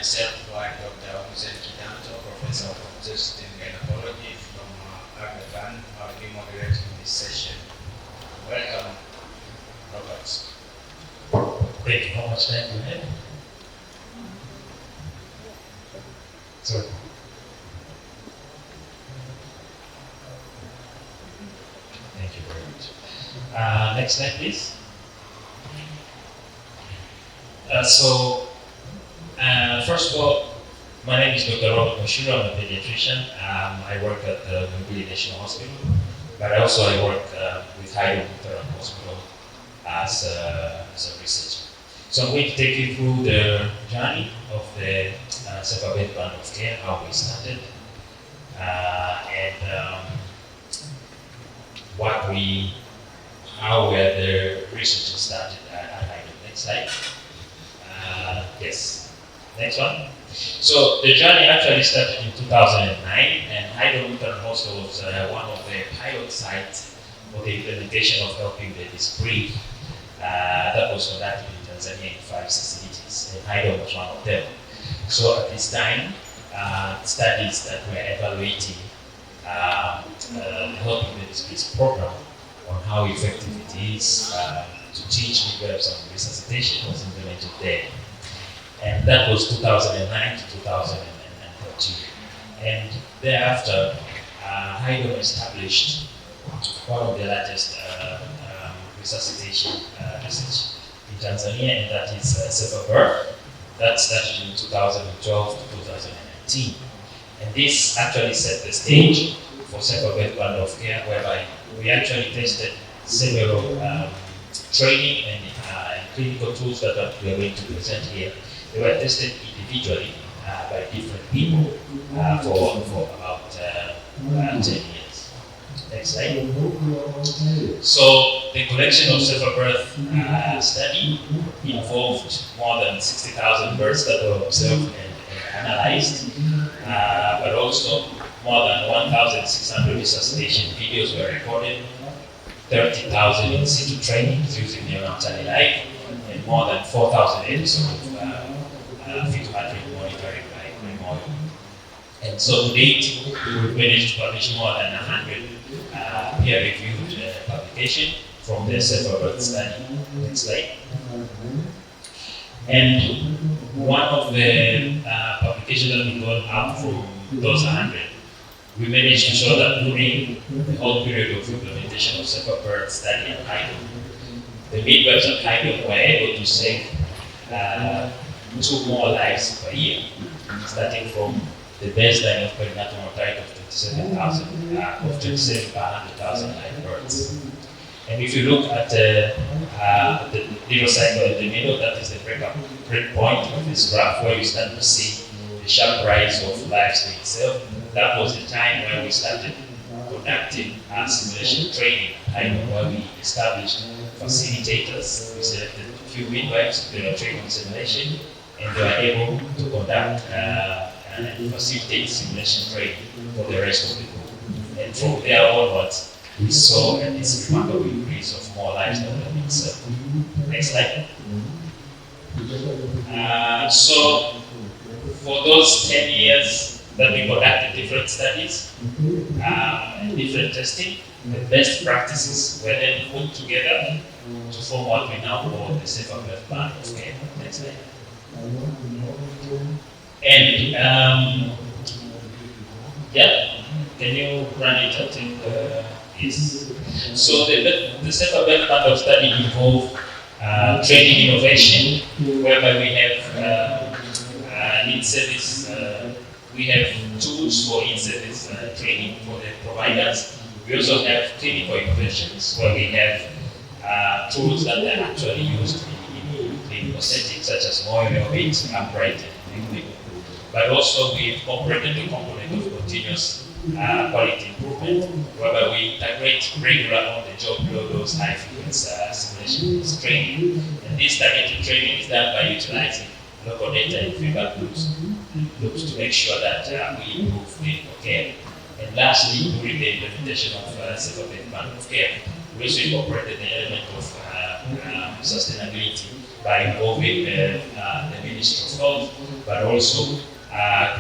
myself, Dr. Hussein Kidanto, Professor of Obstetrics and Gynecology from Agafan. I'll be moderating this session. Welcome, Robert. Thank you. How much time do you have? Sorry. Thank you very much. Next slide, please. First of all, my name is Dr. Robert Moshiro. I'm a pediatrician. I work at the Mungili National Hospital, but also I work with Haydom Lutheran Hospital as a researcher. So I'm going to take you through the journey of the Sepabet plan of care, how we started, and how were the research started at Haydom. Next slide. Yes. Next one. So the journey actually started in 2009, and Haydom Lutheran Hospital was one of the pilot sites for the implementation of helping babies breathe. That was conducted in Tanzania in 5 facilities, and Haydom was one of them. So at this time, studies that were evaluating the helping babies breathe program on how effective it is to teach midwives on resuscitation was implemented there. And that was 2009 to 2013. And thereafter, Haydom established one of the largest resuscitation research in Tanzania, and that is safer birth. That started in 2012 to 2019. And this actually set the stage for safer birth plan of care, whereby we actually tested several training and clinical tools that we are going to present here. They were tested individually by different people for about 10 years. Next slide. So the collection of safer birth study involved more than 60,000 births that were observed and analyzed, but also more than 1,600 resuscitation videos were recorded, 30,000 in situ trainings using neonatal life, and more than 4,000 episodes of fetal heart rate monitoring by Memorial. And so to date, we've managed to publish more than 100 peer-reviewed publications from the safer birth study. Next slide. And one of the publications that we got up from those 100, we managed to show that during the whole period of implementation of safer birth study at Haydom, the midwives at Haydom were able to save 2 more lives per year, starting from the baseline of perinatal mortality of 27,000 of 27 per 100,000 live births. And if you look at the little cycle in the middle, that is the break point of this graph, where you start to see the sharp rise of lives in itself. That was the time where we started conducting simulation training, where we established facilitators. We selected a few midwives, they were trained on simulation, and they were able to conduct and facilitate simulation training for the rest of the group. And from there onwards, we saw this remarkable increase of more lives that were being served. Next slide. So, for those 10 years that we conducted different studies and different testing, the best practices were then put together to form what we now call the safer birth plan of care. Next slide. And can you run it? I think yes. So the safer birth plan of study involved training innovation, whereby we have in-service. We have tools for in-service training for the providers. We also have clinical innovations, where we have tools that are actually used in clinical settings, such as mobile, weight, upright, and equipment. But also we incorporated the component of continuous quality improvement, whereby we integrate regular on-the-job low-dose, high-frequency simulation training. And this targeted training is done by utilizing local data and feedback loops to make sure that we improve clinical care. And lastly, during the implementation of safer birth plan of care, we also incorporated the element of sustainability by involving the Ministry of Health but also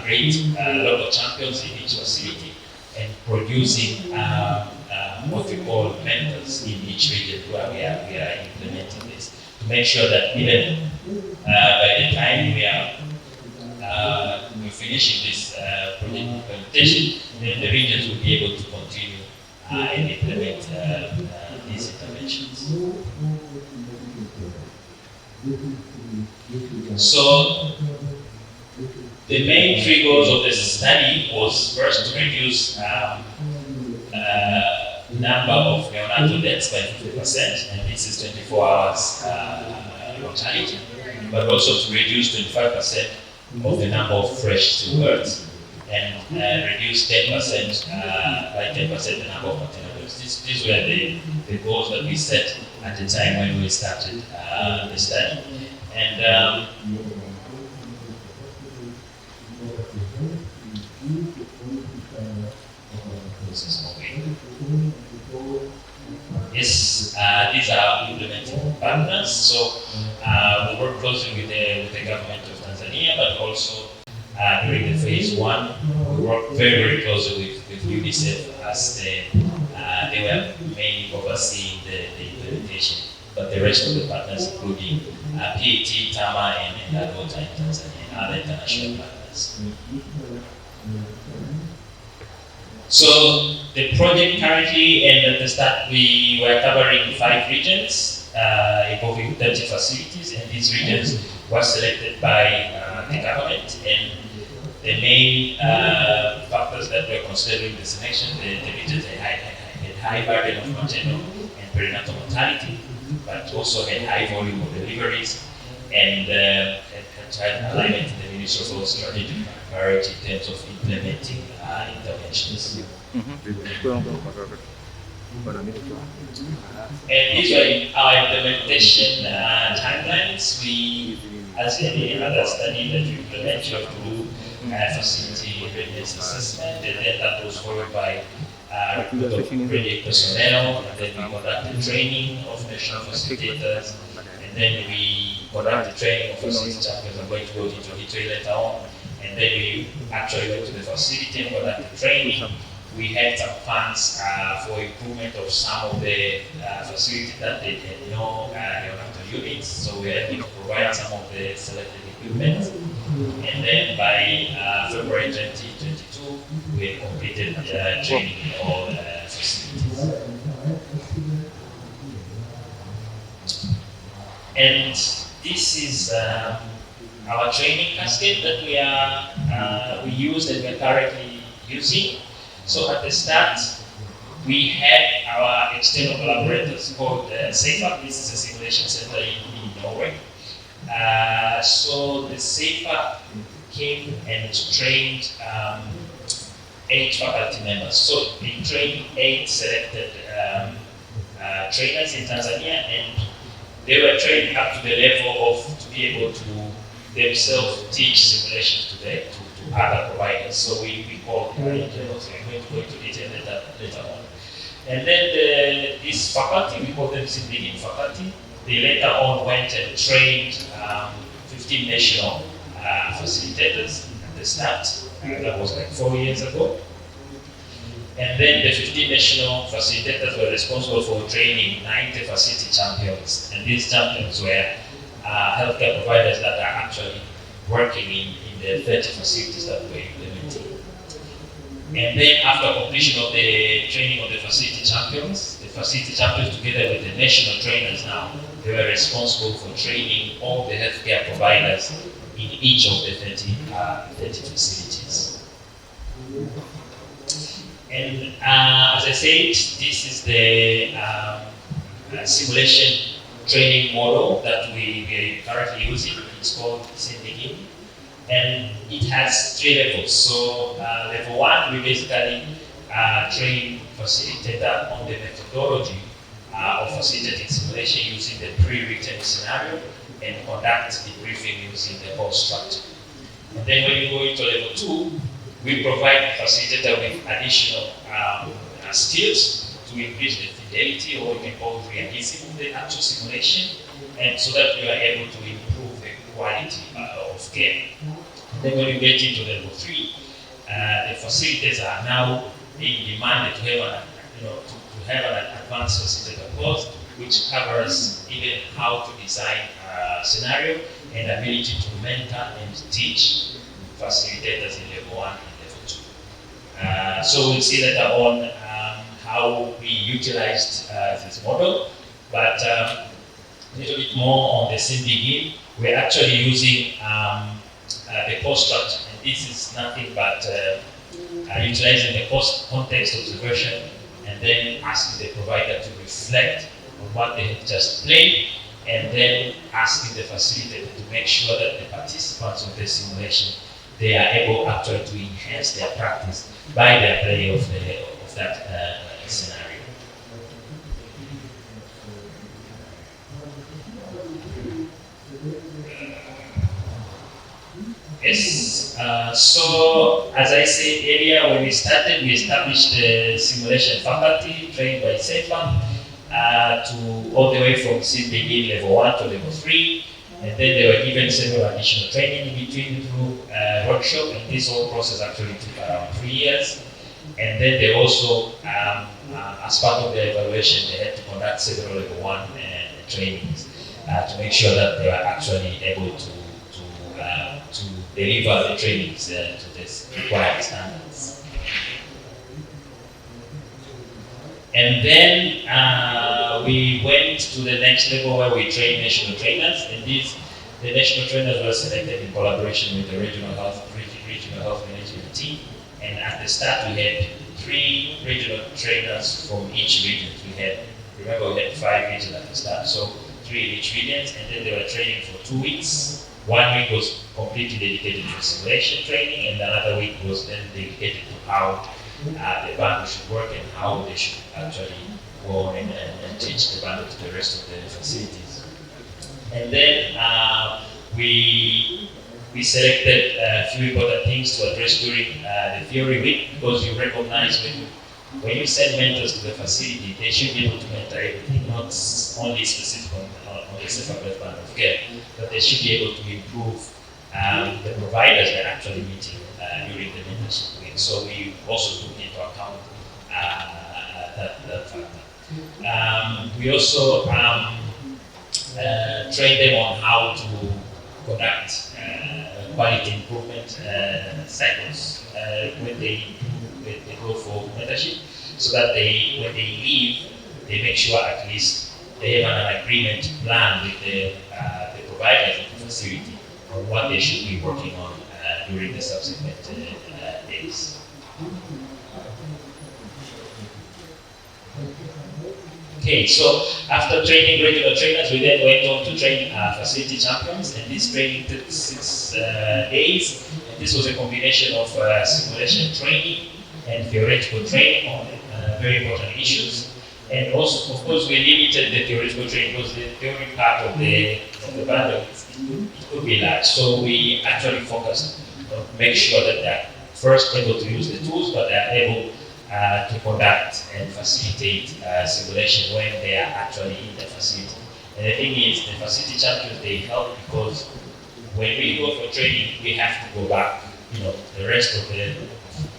create local champions in each facility and producing what we call mentors in each region where we are implementing this to make sure that even by the time we're finishing this project implementation, then the regions will be able to continue and implement these interventions. So the main three goals of the study was first to reduce number of neonatal deaths by 50%, and this is 24 hours mortality, but also to reduce 25% of the number of fresh stillbirths, and reduce 10% by 10% the number of maternal deaths. These were the goals that we set at the time when we started the study. And yes, these are implementing partners. So we work closely with the government of Tanzania, but also during the phase one, we work very, very closely with UNICEF as they were mainly overseeing the implementation. But the rest of the partners, including PAT, TAMA, and ADOTA in Tanzania, and other international partners. So the project currently, and at the start, we were covering 5 regions involving 30 facilities, and these regions were selected by the government. And the main factors that were considered in the selection, the regions had high burden of maternal and perinatal mortality, but also had high volume of deliveries, and had tried alignment in the Ministry of strategic priority in terms of implementing interventions. And these were our implementation timelines. We, as any other study that you implement, you have to do facility readiness assessment, and then that was followed by recruit of project personnel, and then we conducted training of national facilitators, and then we conducted training of facility champions. I'm going to go into detail later on. And then we actually went to the facility and conducted training. We had some funds for improvement of some of the facilities that they had no neonatal units, so we were able to provide some of the selected equipment. And then by February 2022, we had completed training in all facilities. And this is our training cascade that we use and we're currently using. So at the start, we had our external collaborators called SAFA. This is a simulation center in Norway. So the SAFA came and trained 8 faculty members. So they trained 8 selected trainers in Tanzania, and they were trained up to the level of to be able to themselves teach simulations to other providers. So we call them angels. We're going to go into detail later on. And then this faculty, we call them civilian faculty, they later on went and trained 15 national facilitators at the start. That was like 4 years ago. And then the 15 national facilitators were responsible for training 90 facility champions. And these champions were healthcare providers that are actually working in the 30 facilities that we're implementing. And then after completion of the training of the facility champions together with the national trainers now, they were responsible for training all the healthcare providers in each of the 30 facilities. And as I said, this is the simulation training model that we are currently using. It's called Sending, and it has 3 levels. So level 1, we basically train facilitator on the methodology of facilitating simulation using the pre-written scenario and conduct the briefing using the whole structure. And then when you go into level 2, we provide the facilitator with additional skills to increase the fidelity, or you can call realism of the actual simulation, and so that we are able to improve the quality of care. Then when you get into level 3, the facilities are now being demanded to have to have an advanced facilitator course, which covers even how to design a scenario and ability to mentor and teach facilitators in level 1 and level 2. So we'll see later on how we utilized this model, but a little bit more on the same begin. We're actually using the course structure, and this is nothing but utilizing the course context observation and then asking the provider to reflect on what they have just played, and then asking the facilitator to make sure that the participants of the simulation, they are able actually to enhance their practice by their play of that scenario. Yes, so as I said earlier, when we started, we established the simulation faculty trained by SEFA to all the way from begin level 1 to level 3, and then they were given several additional training in between through workshop, and this whole process actually took around 3 years. And then they also, as part of the evaluation, they had to conduct several level 1 trainings to make sure that they were actually able to deliver the trainings to the required standards. And then we went to the next level where we train national trainers, and the national trainers were selected in collaboration with the regional health management team. And at the start, we had 3 regional trainers from each region. We had 5 regions at the start, so 3 in each region, and then they were training for 2 weeks. 1 week was completely dedicated to simulation training, and another week was then dedicated to how the bundle should work and how they should actually go on and teach the bundle to the rest of the facilities. And then we selected a few important things to address during the theory week, because you recognize when you send mentors to the facility, they should be able to mentor everything, not only specific on the separate band of care, but they should be able to improve the providers they're actually meeting during the mentorship week. So we also took into account that factor. We also trained them on how to conduct quality improvement cycles when they go for mentorship, so that when they leave, they make sure at least they have an agreement plan with the providers of the facility on what they should be working on during the subsequent days. Okay, so after training regular trainers, we then went on to train facility champions, and this training took 6 days. And this was a combination of simulation training and theoretical training on very important issues. And also, of course, we limited the theoretical training because the theory part of the bundle it could be large. So we actually focused on make sure that they're first able to use the tools, but they're able to conduct and facilitate simulation when they are actually in the facility. And the thing is, the facility champions, they help because when we go for training, we have to go back. The rest of the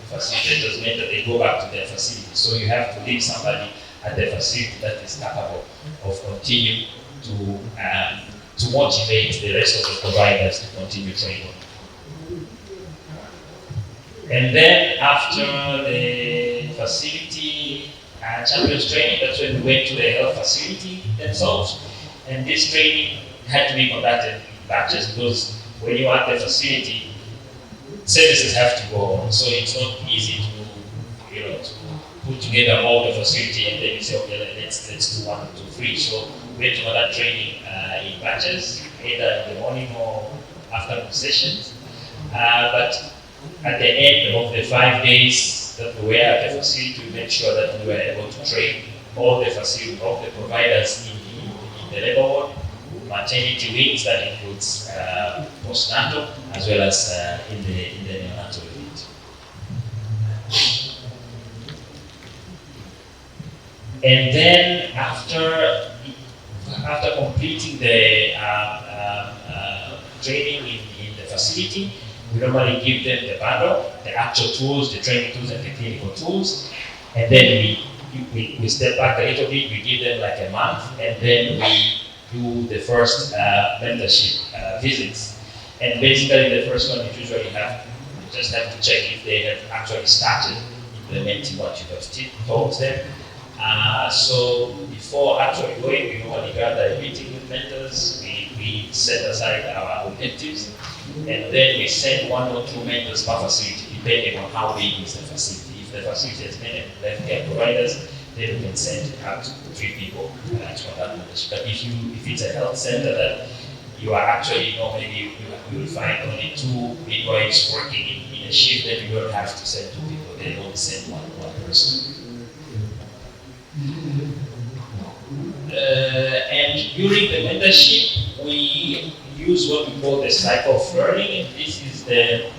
facilitators meant that they go back to their facility. So you have to leave somebody at the facility that is capable of continuing to motivate the rest of the providers to continue training. And then after the facility champions training, that's when we went to the health facility themselves. And this training had to be conducted in batches because when you are at the facility, services have to go on. So it's not easy to put together all the facility and then you say, okay, let's do 1, 2, 3. So we had to conduct training in batches, either in the morning or afternoon sessions. But at the end of the 5 days that we were at the facility, we made sure that we were able to train all the providers in the labor ward, maternity wings, that includes postnatal, as well as in the neonatal unit. And then after completing the training in the facility, We normally give them the bundle, the actual tools, the training tools, and the clinical tools, and then we step back a little bit. We give them like a month, and then we do the first mentorship visits. And basically, the first one you usually just have to check if they have actually started implementing what you have told them. So before actually going, we normally gather a meeting with mentors. We set aside our objectives, and then we send 1 or 2 mentors per facility, depending on how big is the facility. If the facility has many healthcare providers, then we can send up to 3 people to conduct mentorship. But if it's a health center that you are actually maybe you will find only 2 midwives working in a shift, then you don't have to send 2 people. They only send one person. And during the mentorship, we use what we call the cycle of learning, and this is the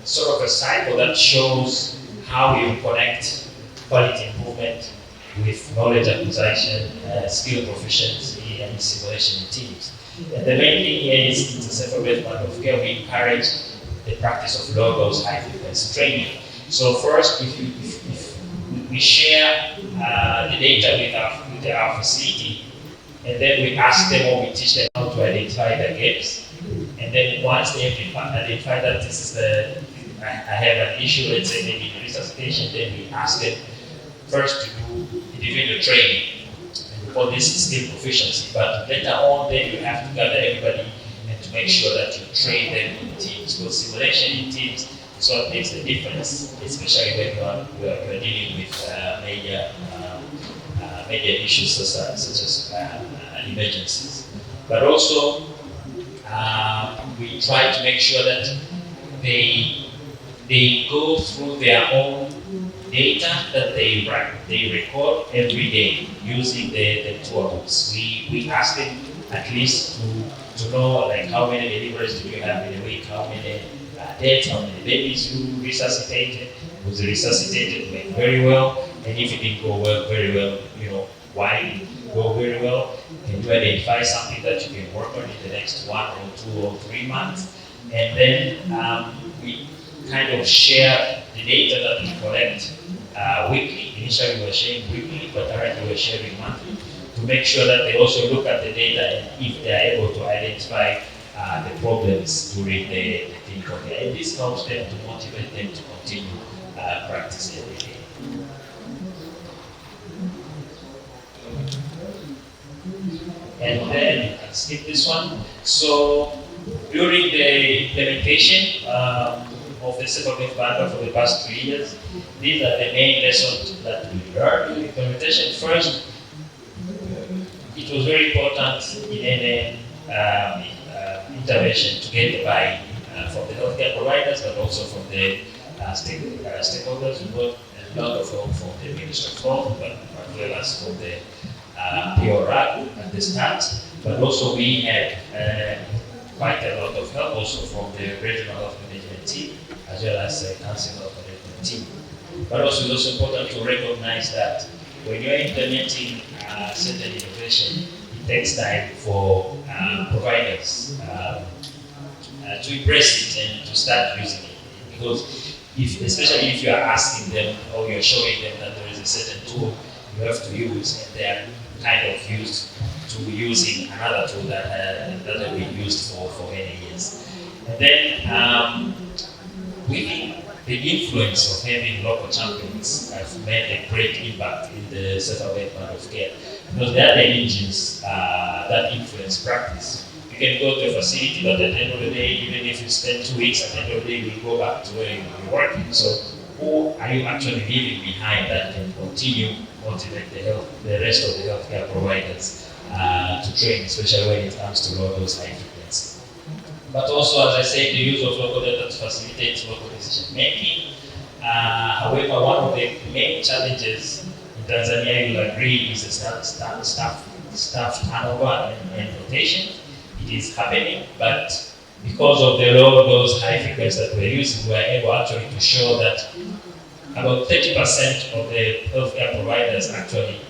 sort of a cycle that shows how you connect quality improvement with knowledge acquisition, skill proficiency, and simulation in teams. And the main thing here is it's a separate part of care. We encourage the practice of low-dose, high-frequency training. So first, if we share the data with our facility, and then we ask them or we teach them how to identify the gaps. And then once they have identified that this is I have an issue, let's say maybe in resuscitation, then we ask them first to do individual training. And we call this skill proficiency. But later on, then you have to gather everybody and to make sure that you train them in teams. Because simulation in teams is what makes the difference, especially when you are dealing with major issues such as emergencies. But also, we try to make sure that they go through their own data that they record every day using the toolbox. We ask them at least to know like how many deliveries do you have in a week, how many deaths, how many babies you resuscitated, was resuscitated went very well, and if it didn't go well, very well, why did it go very well? Can you identify something that you can work on in the next 1 or 2 or 3 months? And then we kind of share the data that we collect weekly. Initially we were sharing weekly, but currently we're sharing monthly to make sure that they also look at the data and if they are able to identify the problems during the clinical care. And this helps them to motivate them to continue practice every day. And then you can skip this one. So during the implementation of the settlement bundle for the past 3 years, these are the main lessons that we learned during implementation. First, it was very important in any intervention to get the buy-in from the healthcare providers, but also from the stakeholders. We got a lot of help from the Ministry of Health, but as well as from the PRAG at the start, but also we had quite a lot of help also from the regional health management team, as well as the council health management team. But also it's also important to recognize that when you're implementing certain innovation, it takes time for providers to embrace it and to start using it. Because especially if you are asking them or you're showing them that there is a certain tool you have to use, and they are kind of used to using another tool that has been used for many years. And then we think the influence of having local champions have made a great impact in the settlement of care. Because they are the engines that influence practice. You can go to a facility, but at the end of the day, even if you spend 2 weeks, at the end of the day, you go back to where you're working. So who are you actually leaving behind that can continue motivate the rest of the healthcare providers to train, especially when it comes to low-dose high frequency. But also, as I said, the use of local data to facilitate local decision making. However, one of the main challenges in Tanzania, you'll agree, is the staff turnover and rotation. It is happening, but because of the low-dose high frequency that we're using, we're able actually to show that about 30% of the healthcare providers actually,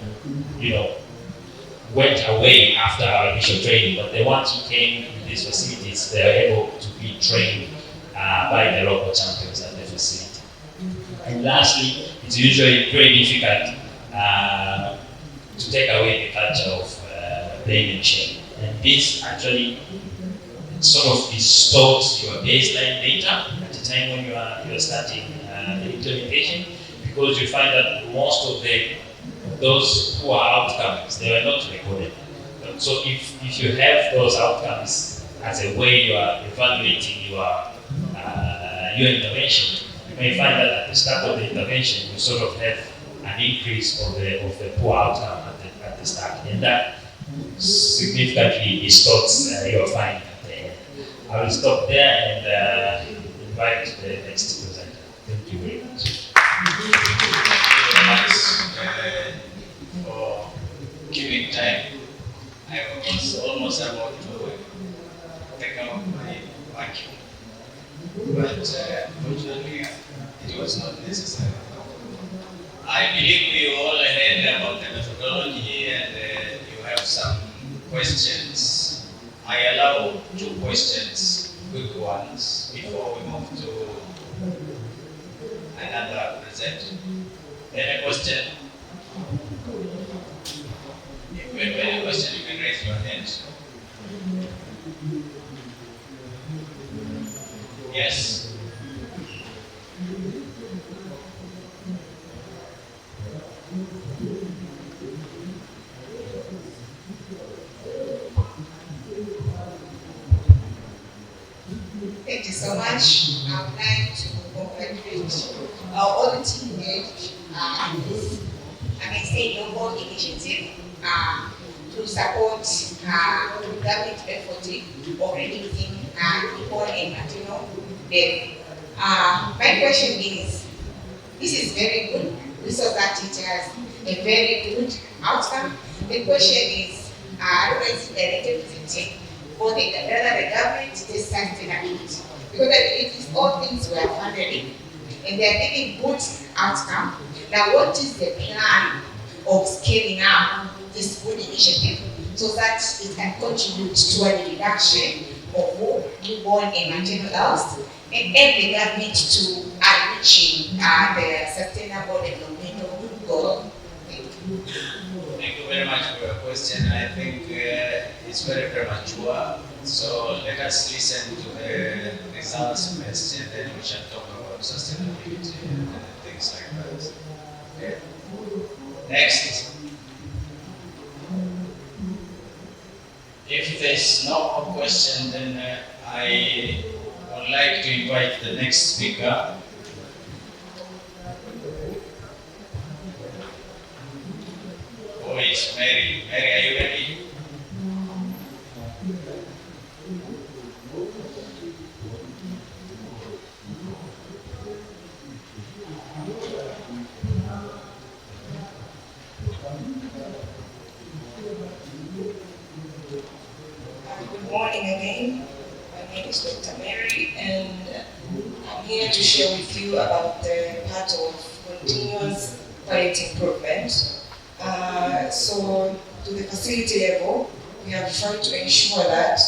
went away after our initial training. But the ones who came in these facilities, they are able to be trained by the local champions at the facility. And lastly, it's usually very difficult to take away the culture of blame and shame. And this actually sort of distorts your baseline data at the time when you are starting the implementation, because you find that most of those who are outcomes, they were not recorded. So if you have those outcomes as a way you are evaluating your intervention, you may find that at the start of the intervention you sort of have an increase of the poor outcome at the start, and that significantly distorts your finding at the end. I will stop there and invite the next presenter. Thank you very much. For giving time. I was almost about to take out my vacuum, but fortunately it was not necessary. I believe we all heard about the methodology and you have some questions. I allow 2 questions, quick ones, before we move to another presenter. Any question? If you have any question, you can raise your hand. Yes? Thank you so much. I would like to congratulate all the team head this, I can say, noble initiative to support government effort of reducing newborn and maternal death. My question is, this is very good. We saw that it has a very good outcome. The question is, I don't know if it's directed to the team, or the government, the sustainability. Because I believe these all things were funded and they are getting good outcome. Now, what is the plan of scaling up this good initiative so that it can contribute toward the reduction of newborn and maternal health and help the government to reaching the sustainable developmental goal? Thank you very much for your question. I think it's very premature. So let us listen to the results first, and then we shall talk about sustainability and things like that. Okay. Next. If there's no more question, then I would like to invite the next speaker. Who is Mary? Mary, are you ready? Good morning again. My name is Dr. Mary, and I'm here to share with you about the part of continuous quality improvement. So, to the facility level, we have tried to ensure that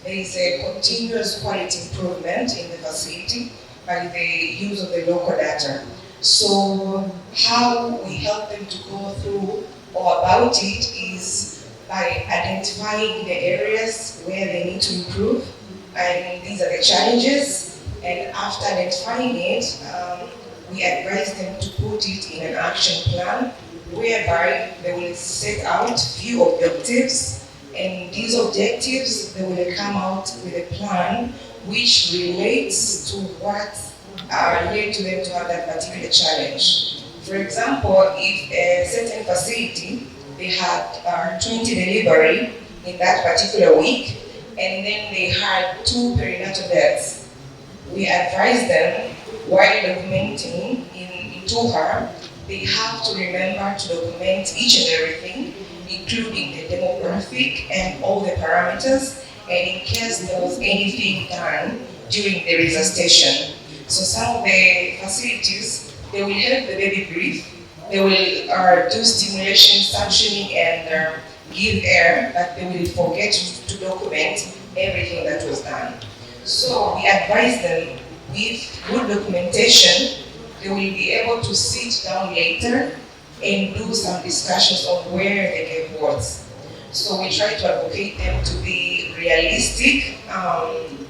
there is a continuous quality improvement in the facility by the use of the local data. So, how we help them to go through or about it is by identifying the areas where they need to improve, and these are the challenges. And after identifying it, we advise them to put it in an action plan whereby they will set out few objectives, and these objectives, they will come out with a plan which relates to what led to them to have that particular challenge. For example, if a certain facility, they had 20 delivery in that particular week, and then they had 2 perinatal deaths, we advise them, while documenting in TOHR, they have to remember to document each and everything, including the demographic and all the parameters, and in case there was anything done during the resuscitation. So some of the facilities, they will help the baby breathe, they will do stimulation, suctioning, and give air, but they will forget to document everything that was done. So we advise them with good documentation, they will be able to sit down later and do some discussions on where they gave birth. So we try to advocate them to be realistic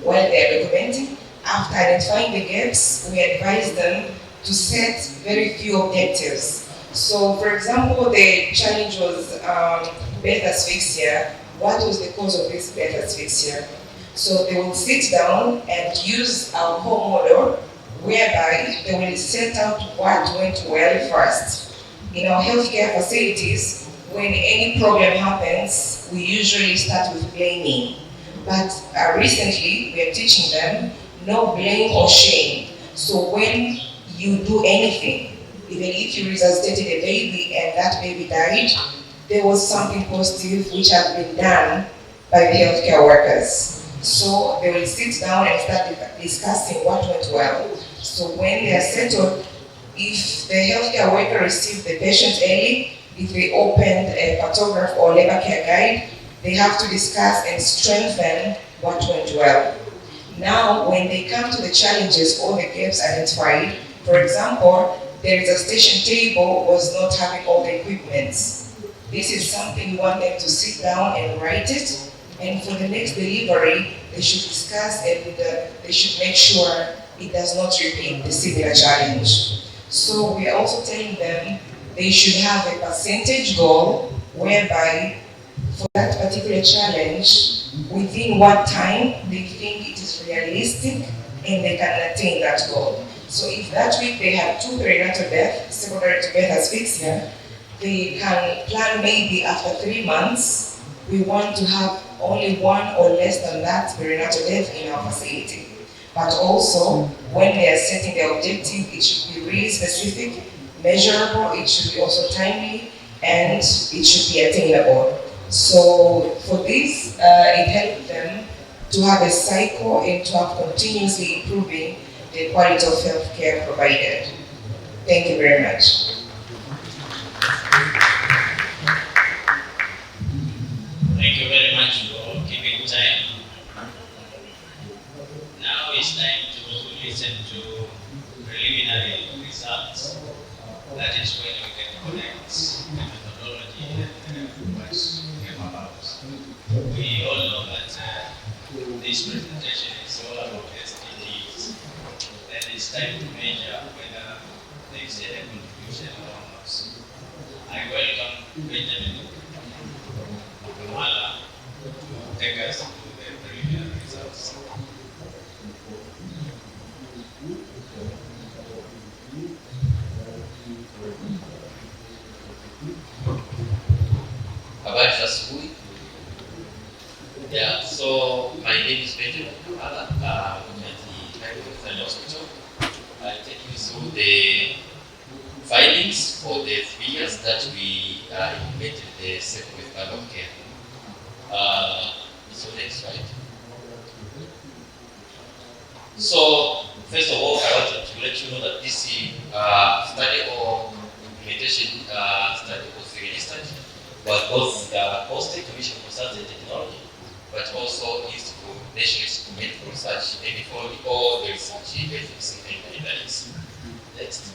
while they are documenting. After identifying the gaps, we advise them to set very few objectives. So, for example, the challenge was birth asphyxia. What was the cause of this birth asphyxia? So they will sit down and use our core model, whereby they will set out what went well first. In our healthcare facilities, when any problem happens, we usually start with blaming. But recently, we are teaching them no blame or shame. So when you do anything, even if you resuscitated a baby and that baby died, there was something positive which has been done by the healthcare workers. So they will sit down and start discussing what went well. So when they are settled, if the healthcare worker received the patient early, if they opened a pathograph or labor care guide, they have to discuss and strengthen what went well. Now, when they come to the challenges or the gaps identified, for example, the resuscitation table was not having all the equipment. This is something we want them to sit down and write it, and for the next delivery, they should discuss and they should make sure it does not repeat the similar challenge. So we are also telling them they should have a percentage goal whereby for that particular challenge, within what time they think it is realistic and they can attain that goal. So if that week they have 2 perinatal deaths, secondary to birth asphyxia, they can plan maybe after 3 months, we want to have only 1 or less than that perinatal death in our facility. But also, when they are setting the objective, it should be really specific, measurable, it should be also timely, and it should be attainable. So for this, it helps them to have a cycle and to have continuously improving the quality of healthcare provided. Thank you very much. Thank you very much for keeping time. Now it's time to listen to preliminary results. That is when we can connect the methodology and what came about. We all know that this presentation is all about SDGs, and it's time to measure whether there is any contribution or not. I welcome Benjamin Kamala to take us through the preliminary results. Habari za asubuhi. Yeah, so my name is Benjamin Kamala. I'm at the Haydom Hospital. I'll take you through the findings for the 3 years that we implemented the safe method of care. So next slide. So first of all, I wanted to let you know that this study or implementation study was registered, but both hosted Commission for Science and Technology, but also used for National Instrument for Research and for all the research ethics and guidelines. Next.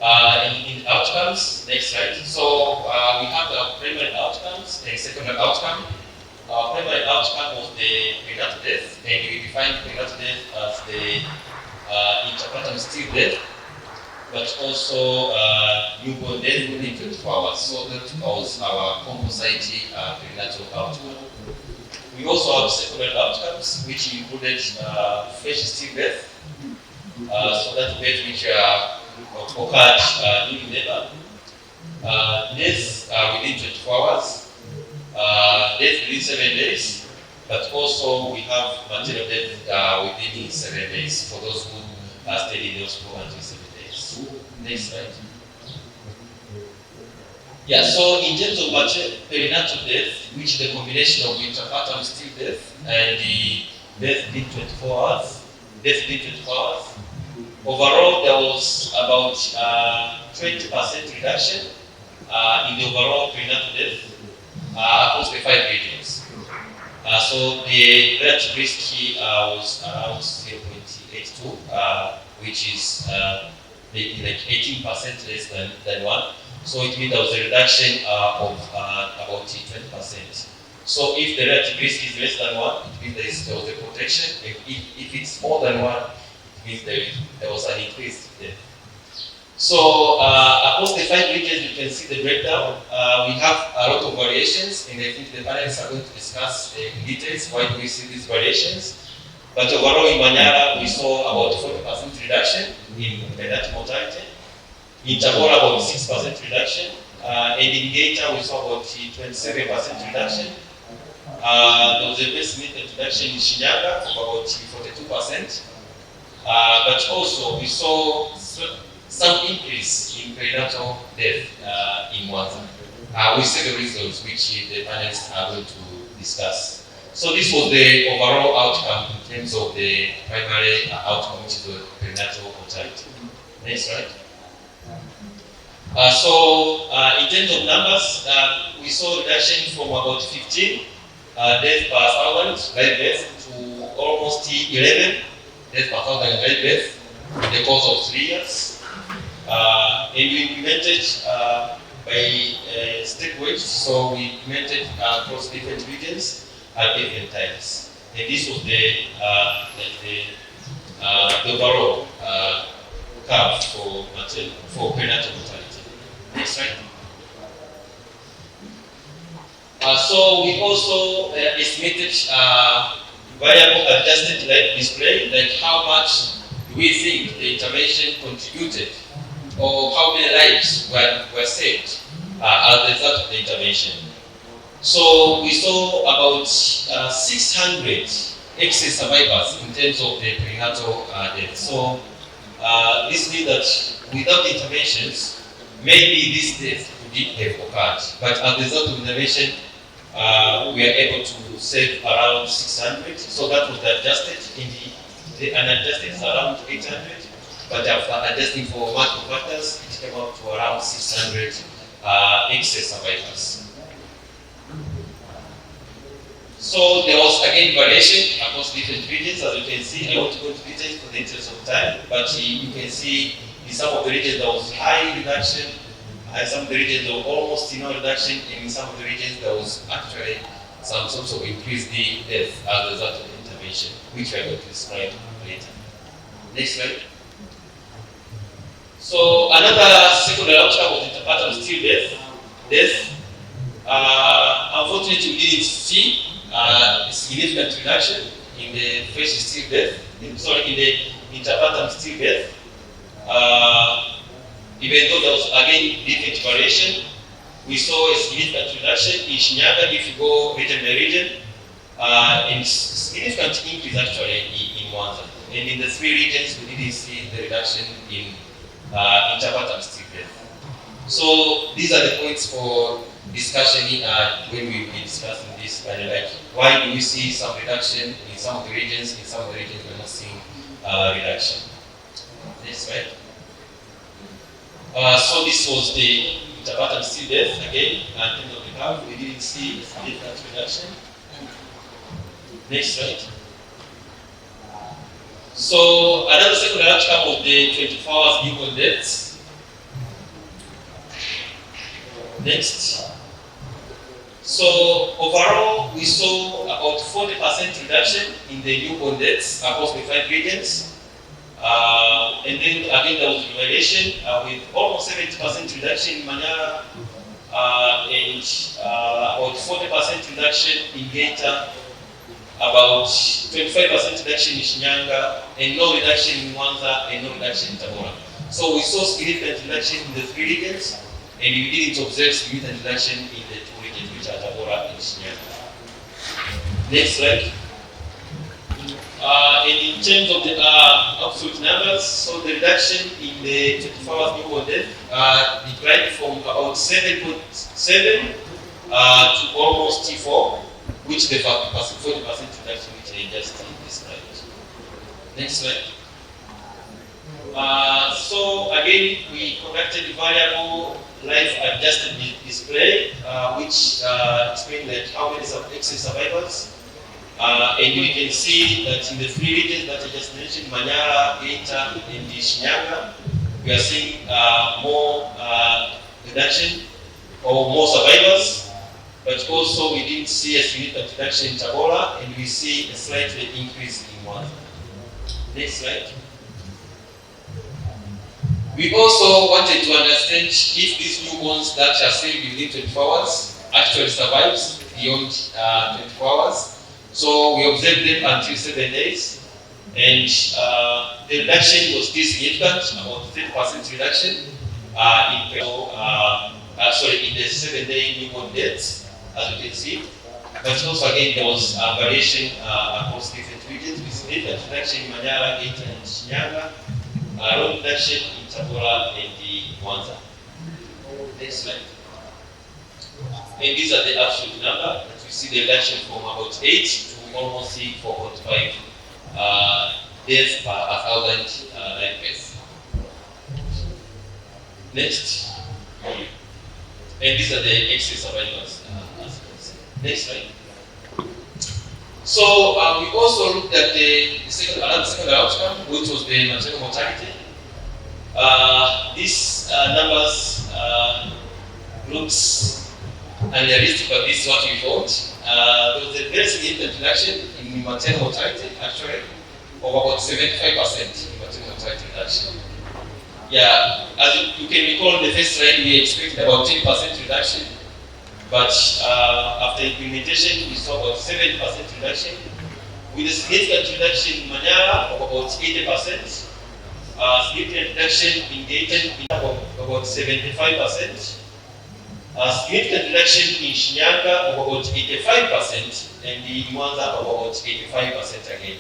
In outcomes, next slide. So we have the primary outcomes and secondary outcome. Primary outcome was the perinatal death, and we defined perinatal death as the intrapartum still death, but also newborn death within 24 hours. So that was our composite perinatal outcome. We also have secondary outcomes, which included fresh still death, so that death which occurred during labor, death within 24 hours, death within 7 days, but also we have maternal death within 7 days for those who stayed in the hospital until 7 days. Next slide. Yeah, so in terms of perinatal death, which is the combination of intrapartum still death and the death within 24 hours, overall there was about 20% reduction in the overall perinatal death across the 5 regions. So the relative risk here was around 0.82, which is like 18% less than 1. So it means there was a reduction of about 20%. So if the relative risk is less than 1, it means there was a protection. If it's more than 1, it means there was an increase there. So across the 5 regions, you can see the breakdown. We have a lot of variations, and I think the panelists are going to discuss in details why do we see these variations. But overall, in Manyara, we saw about 40% reduction in perinatal mortality. In Tabora, about 6% reduction. And in Geita, we saw about 27% reduction. There was a very significant reduction in Shinyanga of about 42%. But also, we saw some increase in perinatal death in Mwanza. We see the results which the panelists are going to discuss. So this was the overall outcome in terms of the primary outcome, which is the perinatal mortality. Next slide. In terms of numbers, we saw reduction from about 15 deaths per 1,000 live births to almost 11 deaths per 1,000 live births in the course of 3 years. And we implemented by state-wise, so we implemented across different regions at different times. And this was the overall curve for perinatal mortality. Next slide. So we also estimated variable adjusted life display, like how much do we think the intervention contributed, or how many lives were saved as a result of the intervention. So we saw about 600 excess survivors in terms of the perinatal death. So this means that without interventions, maybe this death would have occurred. But as a result of intervention, we are able to save around 600. So that was the adjusted. In the unadjusted is around 800. But after adjusting for multiple factors, it came out to around 600 excess survivors. So there was again variation across different regions. As you can see, I won't go into details for the interest of time, but you can see in some of the regions there was high reduction, in some of the regions there was almost no reduction, and in some of the regions there was actually some sorts of increased death as a result of the intervention, which we are going to describe later. Next slide. So another secondary outcome of interpartum still death. Unfortunately, we didn't see a significant reduction in the fresh still death, in the interpartum still death. Even though there was again different variation, we saw a significant reduction in Shinyanga if you go region by region, and significant increase actually in Mwanza. And in the 3 regions, we didn't see the reduction in interpartum still death. So these are the points for discussion when we will be discussing this panel, like why do we see some reduction in some of the regions, in some of the regions we're not seeing reduction. Next slide. So this was the interpartum still death again, and in terms of the curve, we didn't see a significant reduction. Next slide. So another secondary outcome of the 24 hours newborn deaths. Next. So overall, we saw about 40% reduction in the newborn deaths across the 5 regions. And then again, there was variation with almost 70% reduction in Manyara, and about 40% reduction in Geita, about 25% reduction in Shinyanga, and no reduction in Mwanza, and no reduction in Tabora. So we saw significant reduction in the 3 regions, and we didn't observe significant reduction in the 2 regions, which are Tabora and Shinyanga. Next slide. And in terms of the absolute numbers, so the reduction in the 24 hours newborn death declined from about 7.7 to almost 4, which the 40% reduction which I just described. Next slide. So again, we conducted variable life adjusted display, which explained that how many excess survivors And we can see that in the three regions that I just mentioned, Manyara, Geita, and Shinyanga, we are seeing more reduction or more survivors, but also we didn't see a significant reduction in Tabora, and we see a slight increase in Mwanza. Next slide. We also wanted to understand if these newborns that are saved within 24 hours actually survives beyond 24 hours. So we observed them until 7 days, and the reduction was still significant, about 30% reduction in the 7-day newborn deaths, as you can see. But also again, there was variation across different regions, with significant reduction in Manyara, Geita, and Shinyanga, low reduction in Tabora and the Mwanza. Next slide. And these are the absolute number. You see the reduction from about 8 to almost 4.5 deaths per 1,000 live births. Next. And these are the X-ray survivors. As you can see. Next slide. So we also looked at another secondary outcome, which was the maternal mortality. These numbers looks unrealistic, but this is what we thought. There was a very significant reduction in maternal mortality, actually, of about 75% in maternal mortality reduction. Yeah, as you can recall, the first slide we expected about 10% reduction, but after implementation, we saw about 7% reduction, with a significant reduction in Manyara of about 80%, significant reduction in Geita of about 75%. Significant reduction in Shinyanga of about 85%, and in Mwanza of about 85% again.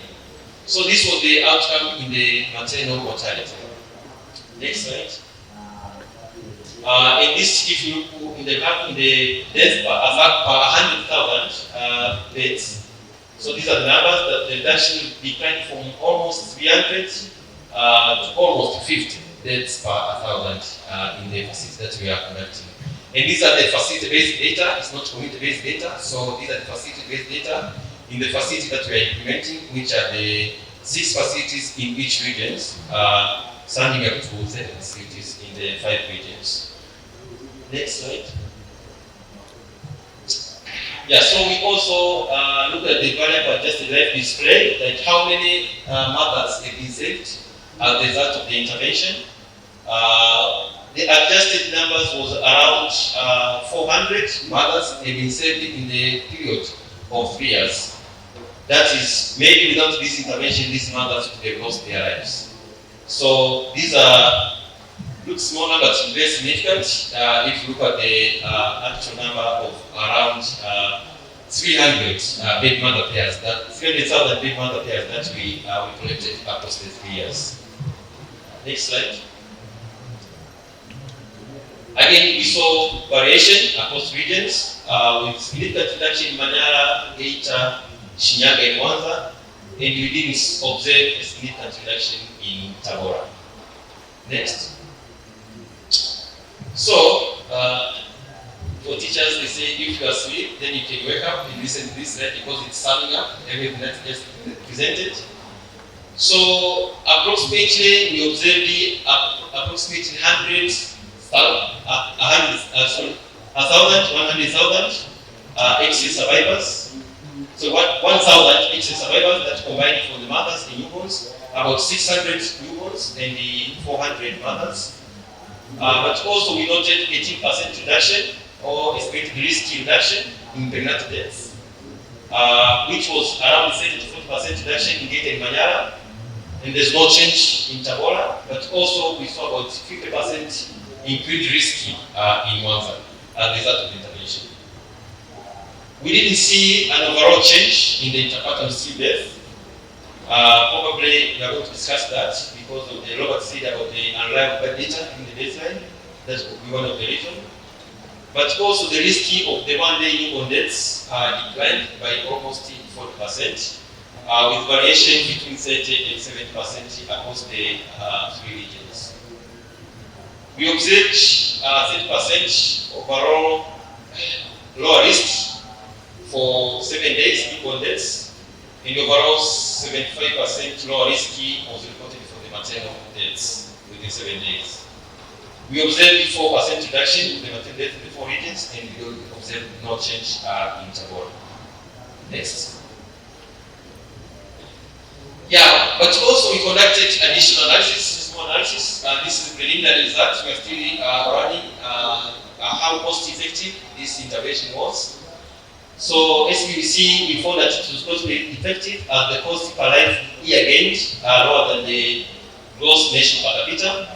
So this was the outcome in the maternal mortality. Next slide. In this, if you look in the deaths per 100,000 deaths, so these are the numbers that the reduction declined from almost 300 to almost 50 deaths per 1,000 in the facilities that we are conducting. And these are the facility-based data, it's not community-based data, so these are the facility-based data in the facility that we are implementing, which are the 6 facilities in each region, sending up to 7 facilities in the 5 regions. Next slide. Yeah, so we also look at the variable adjusted life display, like how many mothers have been saved as a result of the intervention. The adjusted numbers was around 400 mothers have been saved in the period of 3 years. That is, maybe without this intervention, these mothers would have lost their lives. So these are look small numbers, very significant. If you look at the actual number of around 300 baby mother pairs, that 300,000 baby mother pairs that we collected across the 3 years. Next slide. Again, we saw variation across regions with significant reduction in Manyara, Geita, Shinyanga, and Mwanza, and we didn't observe a significant reduction in Tabora. Next. So, for teachers, they say if you are asleep, then you can wake up and listen to this slide because it's summing up everything that's just presented. So, approximately, we observed approximately 100,000 HC survivors. So 1,000 HC survivors that combined for the mothers and newborns, about 600 newborns and the 400 mothers. But also we noted 18% reduction or estimated risk reduction in perinatal deaths, which was around 30 to 40% reduction in Geita and Manyara. And there's no change in Tabora, but also we saw about 50% increased risk in Mwanza as a result of the intervention. We didn't see an overall change in the interpartum C death. Probably we are going to discuss that because of the Robert said about the unreliable data in the baseline. That could be one of the reasons. But also the risk of the one-day newborn deaths declined by almost 40%, with variation between 30 and 70% across the 3 regions. We observed 30% overall lower risk for 7 days newborn deaths, and overall 75% lower risk was reported for the maternal deaths within 7 days. We observed 4% reduction in the maternal deaths in the 4 regions, and we observed no change in Tabora. Next. Yeah, but also we conducted additional analysis, small analysis. This is preliminary results. We are still running how cost effective this intervention was. So as we see, we found that it was cost effective and the cost per life year gained lower than the gross nation per capita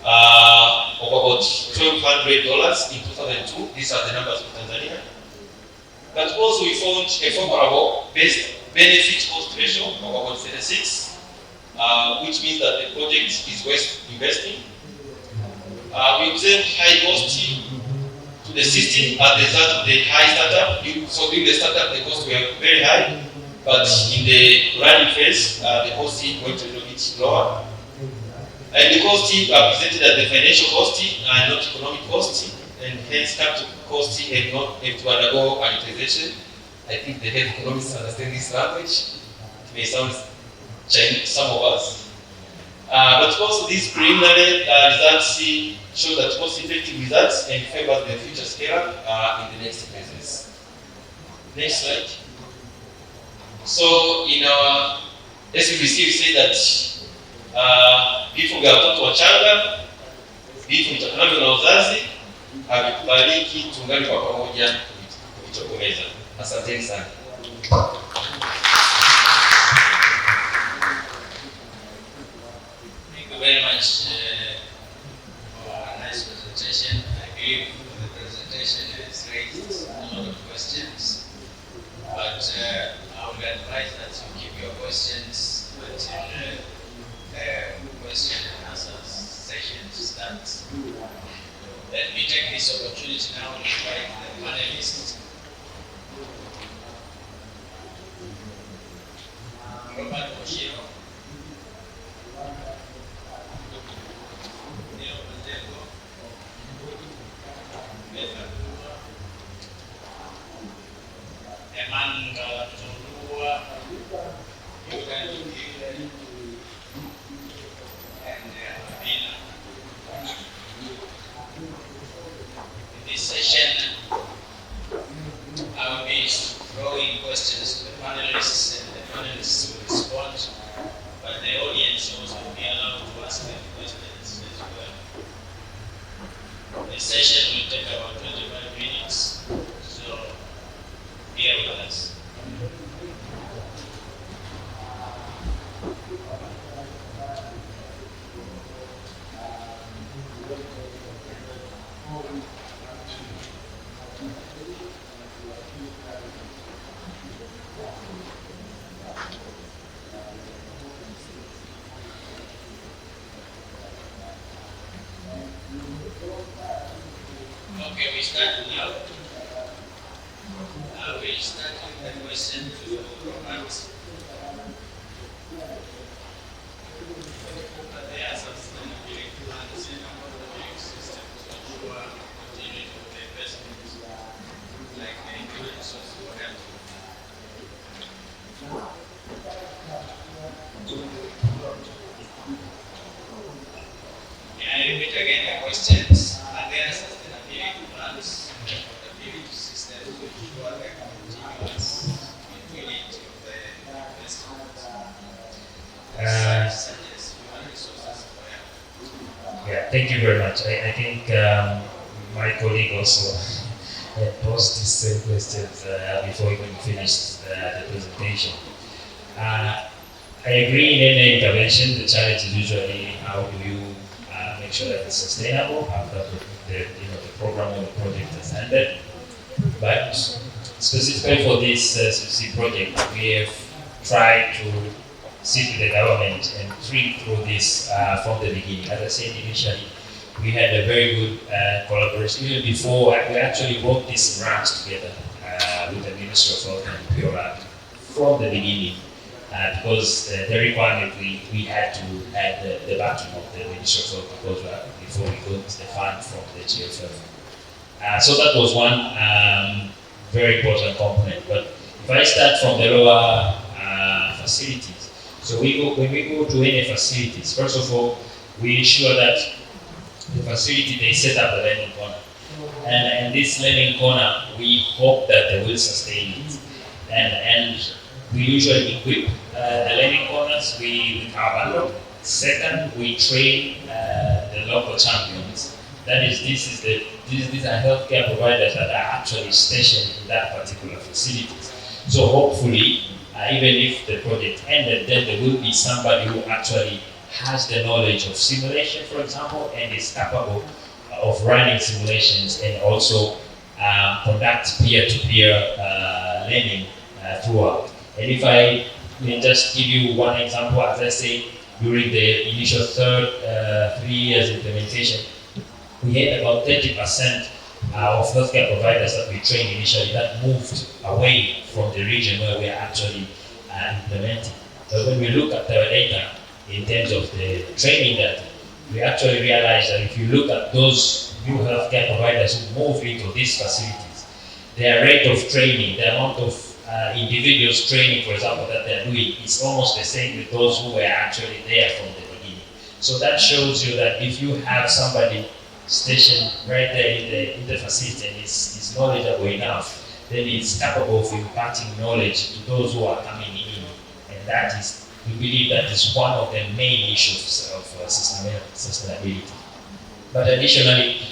of about $1,200 in 2002. These are the numbers for Tanzania. But also we found a favorable benefit cost ratio of about 36, which means that the project is worth investing. We observed high cost to the system at the start of the high startup. So during the startup, the costs were very high, but in the running phase, the cost went a little bit lower. And the cost presented as the financial cost and not economic cost, and hence capital cost and not have to undergo amortization. I think the health economists understand this language. It may sound Chinese to some of us. But also these preliminary results show that cost-effective results and favor the future scale-up in the next phases. Next slide. So in our SBC, we say that vifo vya watoto wachanga, vifo vitokanayo na uzazi havikubaliki, tuungane kwa pamoja kuvitokomeza. Asanteni sana. Thank you very much for a nice presentation. I believe the presentation has raised a lot of questions, but I would advise that you keep your questions until the question and answer session starts. Let me take this opportunity now to invite the panelists. Robert Oshiro, Neil Mazengo, Betha Dua, Emmanuel Tulua, Yugan Gile, and Abina. In this session, I will be throwing questions to the panelists, and the panelists will respond, but the audience also will be allowed to ask them questions as well. The session will take about 25 minutes, so bear with us. Okay, we start now. We'll start with the question to Robert. There are sustainability plans in our economic system to ensure continuity of the investments, like the inclusion of for health. Can I repeat again the questions? Are there sustainability plans in the affordability system to ensure the continuous continuity of the investment? Such as human resources for health. Yeah, thank you very much. I think my colleague also posed these same questions before even finished the presentation. I agree in any intervention, the challenge is usually how do you make sure that it's sustainable after the program or the project has ended. But specifically for this specific project, we have tried to sit with the government and think through this from the beginning. As I said initially, we had a very good collaboration. Even before we actually wrote this grant together with the Ministry of Health and PRA from the beginning. Because the requirement we had to add the backing of the Ministry of Health because before we got the fund from the GFF. So that was one very important component. But if I start from the lower facilities. So when we go to any facilities, first of all, we ensure that the facility, they set up a learning corner. And this learning corner, we hope that they will sustain it. And we usually equip the learning corners with our bundle. Second, we train the local champions. That is, these are healthcare providers that are actually stationed in that particular facilities. So hopefully, even if the project ended, then there will be somebody who actually has the knowledge of simulation, for example, and is capable of running simulations and also conduct peer-to-peer learning throughout. And if I may just give you one example, as I say, during the initial 3 years implementation, we had about 30% of healthcare providers that we trained initially that moved away from the region where we are actually implementing. But when we look at our data in terms of the training data, we actually realize that if you look at those new healthcare providers who move into these facilities, their rate of training, the amount of individuals training, for example, that they're doing is almost the same with those who were actually there from the beginning. So that shows you that if you have somebody stationed right there in the facility and is knowledgeable enough, then it's capable of imparting knowledge to those who are coming in. And that is, we believe that is one of the main issues of sustainability. But additionally,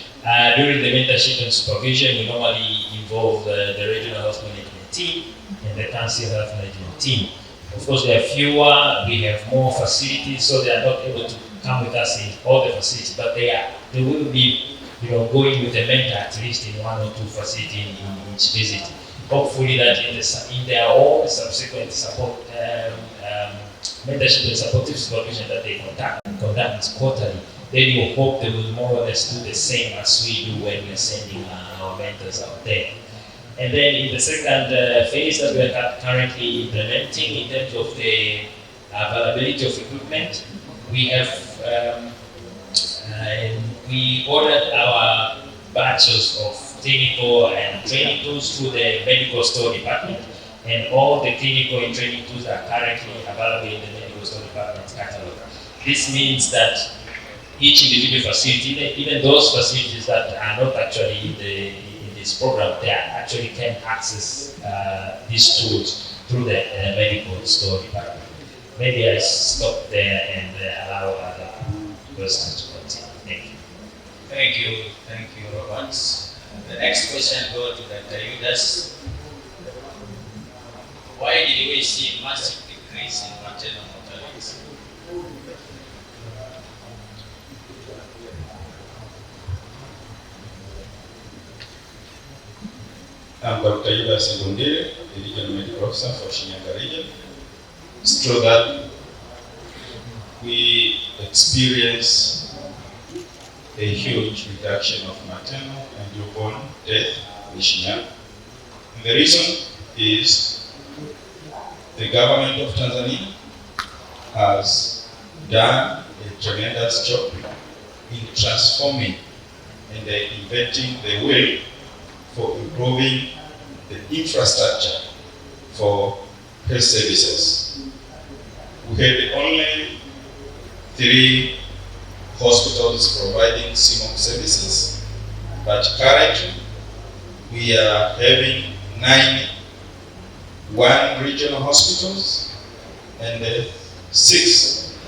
during the mentorship and supervision, we normally involve the regional health management team and the council health management team. Of course, they are fewer, we have more facilities, so they are not able to come with us in all the facilities, but they will be, going with a mentor at least in 1 or 2 facilities in each visit. Hopefully that in their own subsequent support, mentorship and supportive supervision that they conduct quarterly, then you hope they will more or less do the same as we do when we're sending our mentors out there. And then in the second phase that we are currently implementing in terms of the availability of equipment, we have we ordered our batches of clinical and training tools through the medical store department, and all the clinical and training tools are currently available in the medical store department's catalog. This means that each individual facility, even those facilities that are not actually in this program, they actually can access these tools through the medical store department. Maybe I stop there and allow other questions to continue. Thank you. Thank you, Robert. The next question goes to Dr. Yudas. Why did we see massive decrease in maternal mortality? I'm Dr. Yudas Ngundire, the Regional Medical Officer for Shinyanga region. It's true that we experience a huge reduction of maternal and newborn death in Shinyanga. And the reason is the government of Tanzania has done a tremendous job in transforming and inventing the will for improving the infrastructure for health services. We had only 3 hospitals providing CMOC services, but currently we are having 1 regional hospitals and 6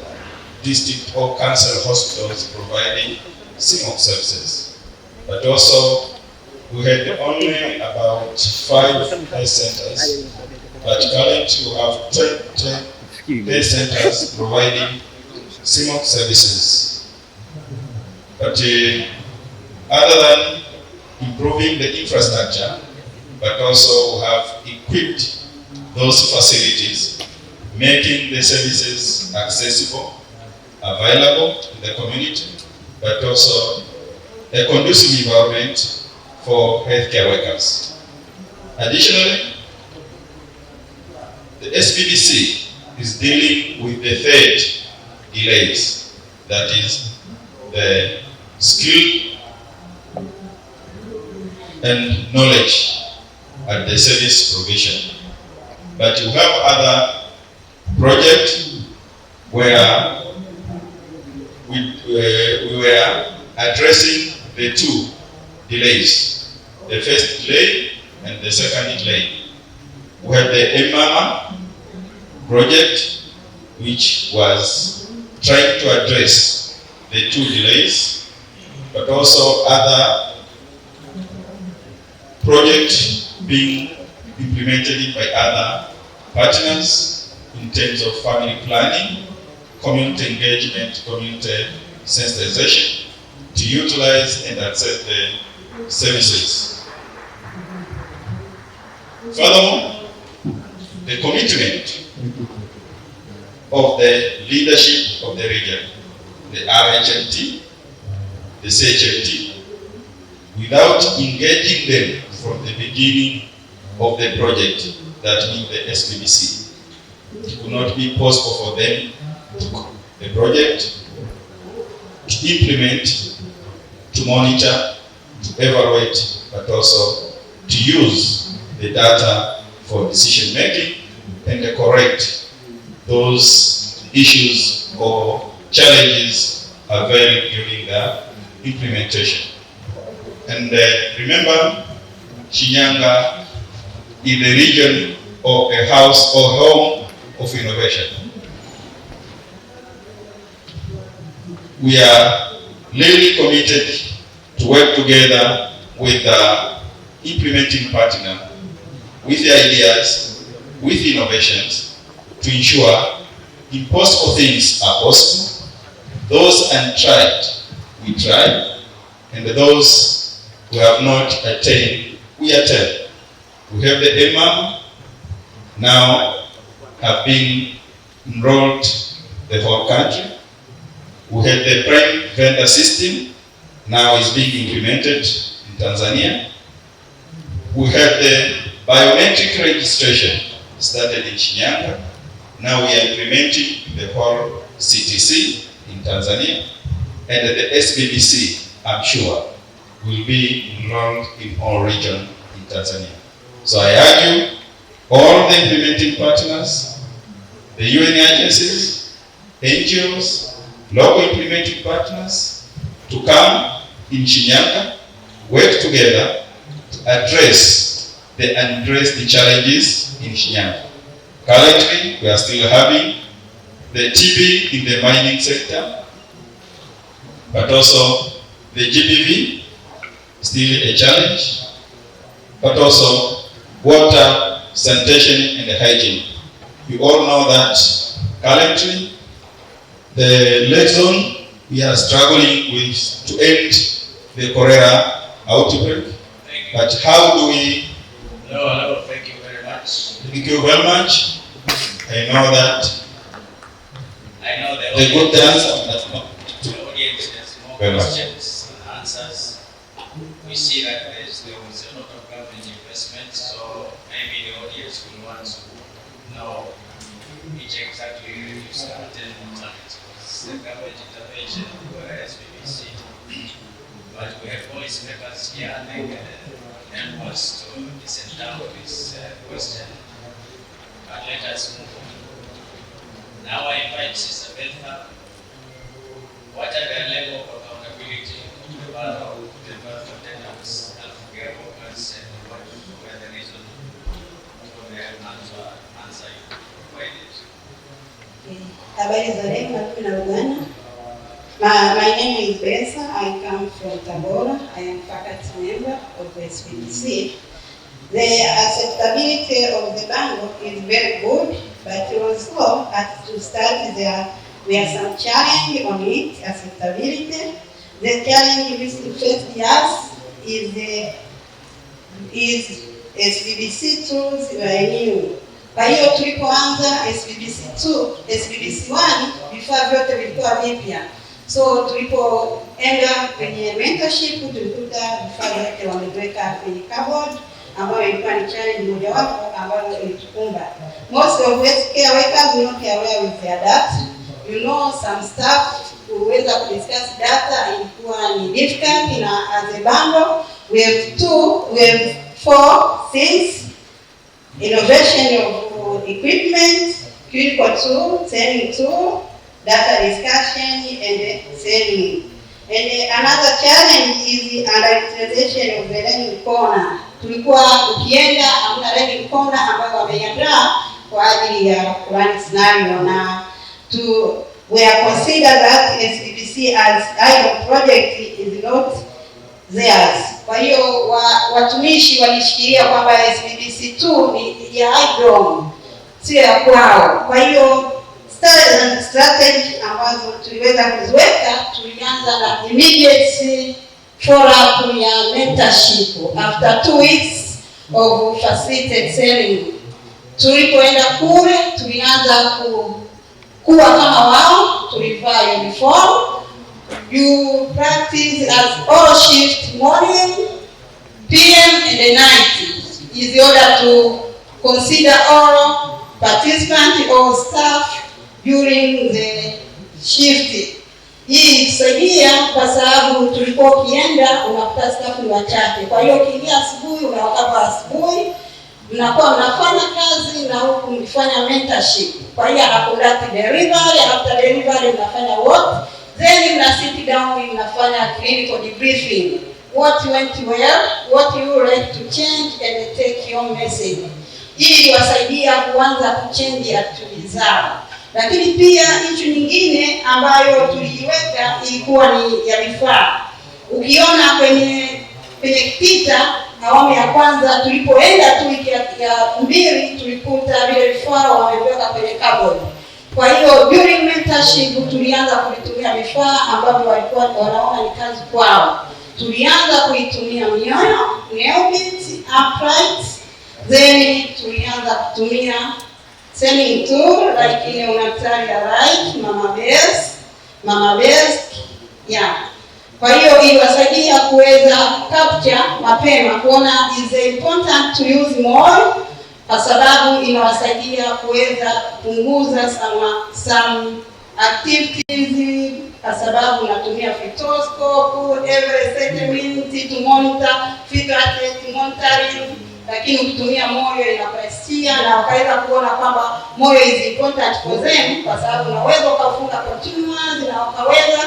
district or council hospitals providing CMOC services. But also we had only about 5 health centers, but currently we have 20 health centers providing CMOC services. But other than improving the infrastructure, but also we have equipped those facilities, making the services accessible, available in the community, but also a conducive environment for healthcare workers. Additionally, the SPDC is dealing with the 3rd delays, that is the skill and knowledge at the service provision. But you have other project where we were addressing the two delays, the first delay and the second delay. We had the Mama project, which was trying to address the two delays, but also other projects being implemented by other partners in terms of family planning, community engagement, community sensitization, to utilize and access the services. Furthermore, the commitment of the leadership of the region, the RHMT, the CHMT, without engaging them from the beginning of the project, that means the SPBC, it would not be possible for them to the project, to implement, to monitor, to evaluate, but also to use the data for decision making and to correct those issues or challenges available during the implementation. And remember, Shinyanga is the region of a house or home of innovation. We are really committed to work together with the implementing partner, with the ideas, with innovations, to ensure impossible things are possible. Those untried, we try, and those who have not attained, we attain. We have the EMAM now have been enrolled the whole country. We have the prime vendor system now is being implemented in Tanzania. We have the biometric registration started in Shinyanga. Now we are implementing the whole CTC in Tanzania, and the SBBC, I'm sure, will be enrolled in all regions in Tanzania. So I argue all the implementing partners, the UN agencies, NGOs, local implementing partners, to come in Shinyanga, work together to address the unaddressed challenges in Shinyanga. Currently, we are still having the TB in the mining sector, but also the GBV, still a challenge, but also water, sanitation, and hygiene. You all know that currently the lake zone, we are struggling with to end the cholera outbreak. But how do we? No, thank you very much. Thank you very much. I know that the good answer. The audience has more Very much. questions and answers. We see that there was a lot of government investment, so maybe the audience will want to know which exactly reduce the attendance targets. The government intervention or SBBC. But we have policymakers here and they can help us to listen down this question. But let us move on. Now I invite Sister Betha. What are the level of accountability of the birth attendants, healthcare workers, and what were the reasons for the answer you provided? Habari za leo na Uganda. My name is Besa. I come from Tabora. I am faculty member of the SPDC. The acceptability of the bundle is very good, but also at to start we have some challenge on it, acceptability. The challenge we face yes is SPDC tools were new. Kwa hiyo tulipoanza SPDC 2, SPDC 1 vifaa vyote vilikuwa vipya. So tulipoenda kwenye mentorship tulikuta vifaa vyote wameweka kwenye cupboard, ambayo ilikuwa ni challenge mojawapo ambayo ilitukumba. Most of healthcare workers are not aware with their data. You know, some staff kuweza kudiscuss data ilikuwa ni difficult, na as a bundle we have 4 things: innovation of equipment, clinical tool, selling tool, data discussion, and selling. And another challenge is the underutilization of the learning corner. Tulikuwa ukienda hamna learning corner ambayo wameiandaa kwa ajili ya kurun scenario, na we are consider that SBBC as Haydom project is not theirs. Kwa hiyo watumishi walishikilia kwamba SBBC 2 ni ya Haydom, sio ya kwao. Kwa hiyo strategy ambazo tuliweza kuziweka, tulianza na immediate follow-up ya mentorship after 2 weeks of facilitated selling. Tulipoenda kule tulianza kuwa kama wao, tulivaa uniform. You practice as all shift morning, PM and the night is in order to consider all participants or staff during the shift. Hii kusaidia kwa sababu tulikuwa ukienda unakuta staff ni wachache. Kwa hiyo ukiingia asubuhi unawakaba asubuhi, mnakuwa mnafanya kazi na huku mkifanya mentorship. Kwa hiyo anaconduct delivery, after delivery mnafanya work, then mna sit down mnafanya clinical debriefing. What went well, what you would like to change, and take your message. Ili wasaidia kuanza kuchange activity zao. Lakini pia issue nyingine ambayo tuliiweka ilikuwa ni ya vifaa. Ukiona kwenye kitita awamu ya kwanza tulipoenda tu wiki ya 2 tulikuta vile vifaa wameweka kwenye cupboard. Kwa hiyo during mentorship tulianza kulitumia vifaa ambavyo walikuwa wanaona ni kazi kwao. Tulianza kuitumia mioyo, neobit, upright, then tulianza kutumia selling tool like ile unatari ya right, mama base, yeah. Kwa hiyo iliwasaidia kuweza capture mapema, kuona is important to use more, kwa sababu inawasaidia kuweza kupunguza some activities, kwa sababu natumia fetoscope every 30 minutes to monitor fetal rate monitoring. Lakini ukitumia moyo inapasia, na wakaweza kuona kwamba moyo is important for them, kwa sababu unaweza ukafunga continuous na ukaweza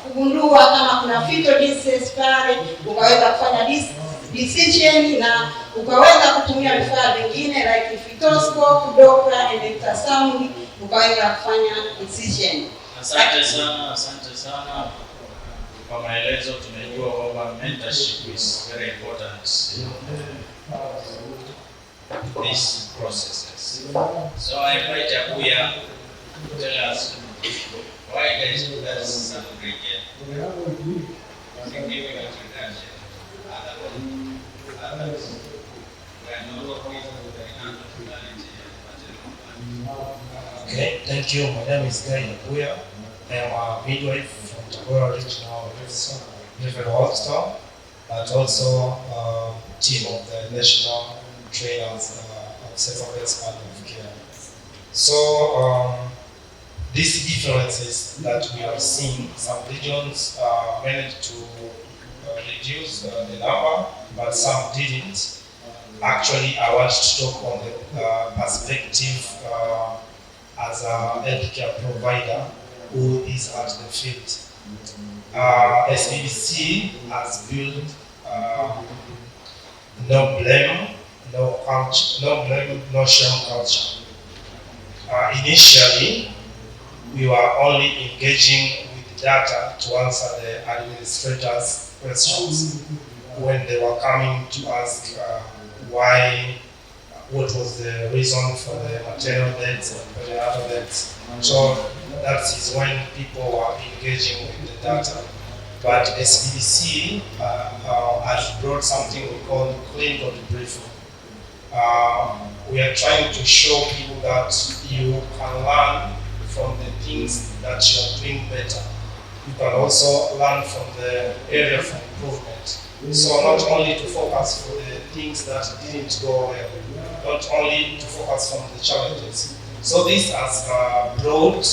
kugundua kama kuna fetal distress pale, ukaweza kufanya decision, na ukaweza kutumia vifaa vingine like fetoscope, Doppler and ultrasound, ukaweza kufanya decision. Asante sana kwa maelezo. Tumejua kwamba mentorship is very important these processes. So I invite Abuya to tell us why there is some ingredient. Give an introduction. Others. We are not working with the perinatal and maternal. Okay, thank you. My name is Abuya. I am a midwife from Tabora Regional Referral Hospital, but also team of the national trainers of self-affairs and of care. So these differences that we are seeing, some regions managed to reduce the number, but some didn't. Actually, I want to talk on the perspective as a healthcare provider who is at the field. SBBC has built no blame, no culture, no shame culture. Initially, we were only engaging with data to answer the administrators' questions when they were coming to ask what was the reason for the maternal deaths and perinatal deaths. So that is when people were engaging with the data. But SBBC has brought something we call clinical debriefing. We are trying to show people that you can learn from the things that you are doing better. You can also learn from the area of improvement. So not only to focus for the things that didn't go well, not only to focus on the challenges. So this has brought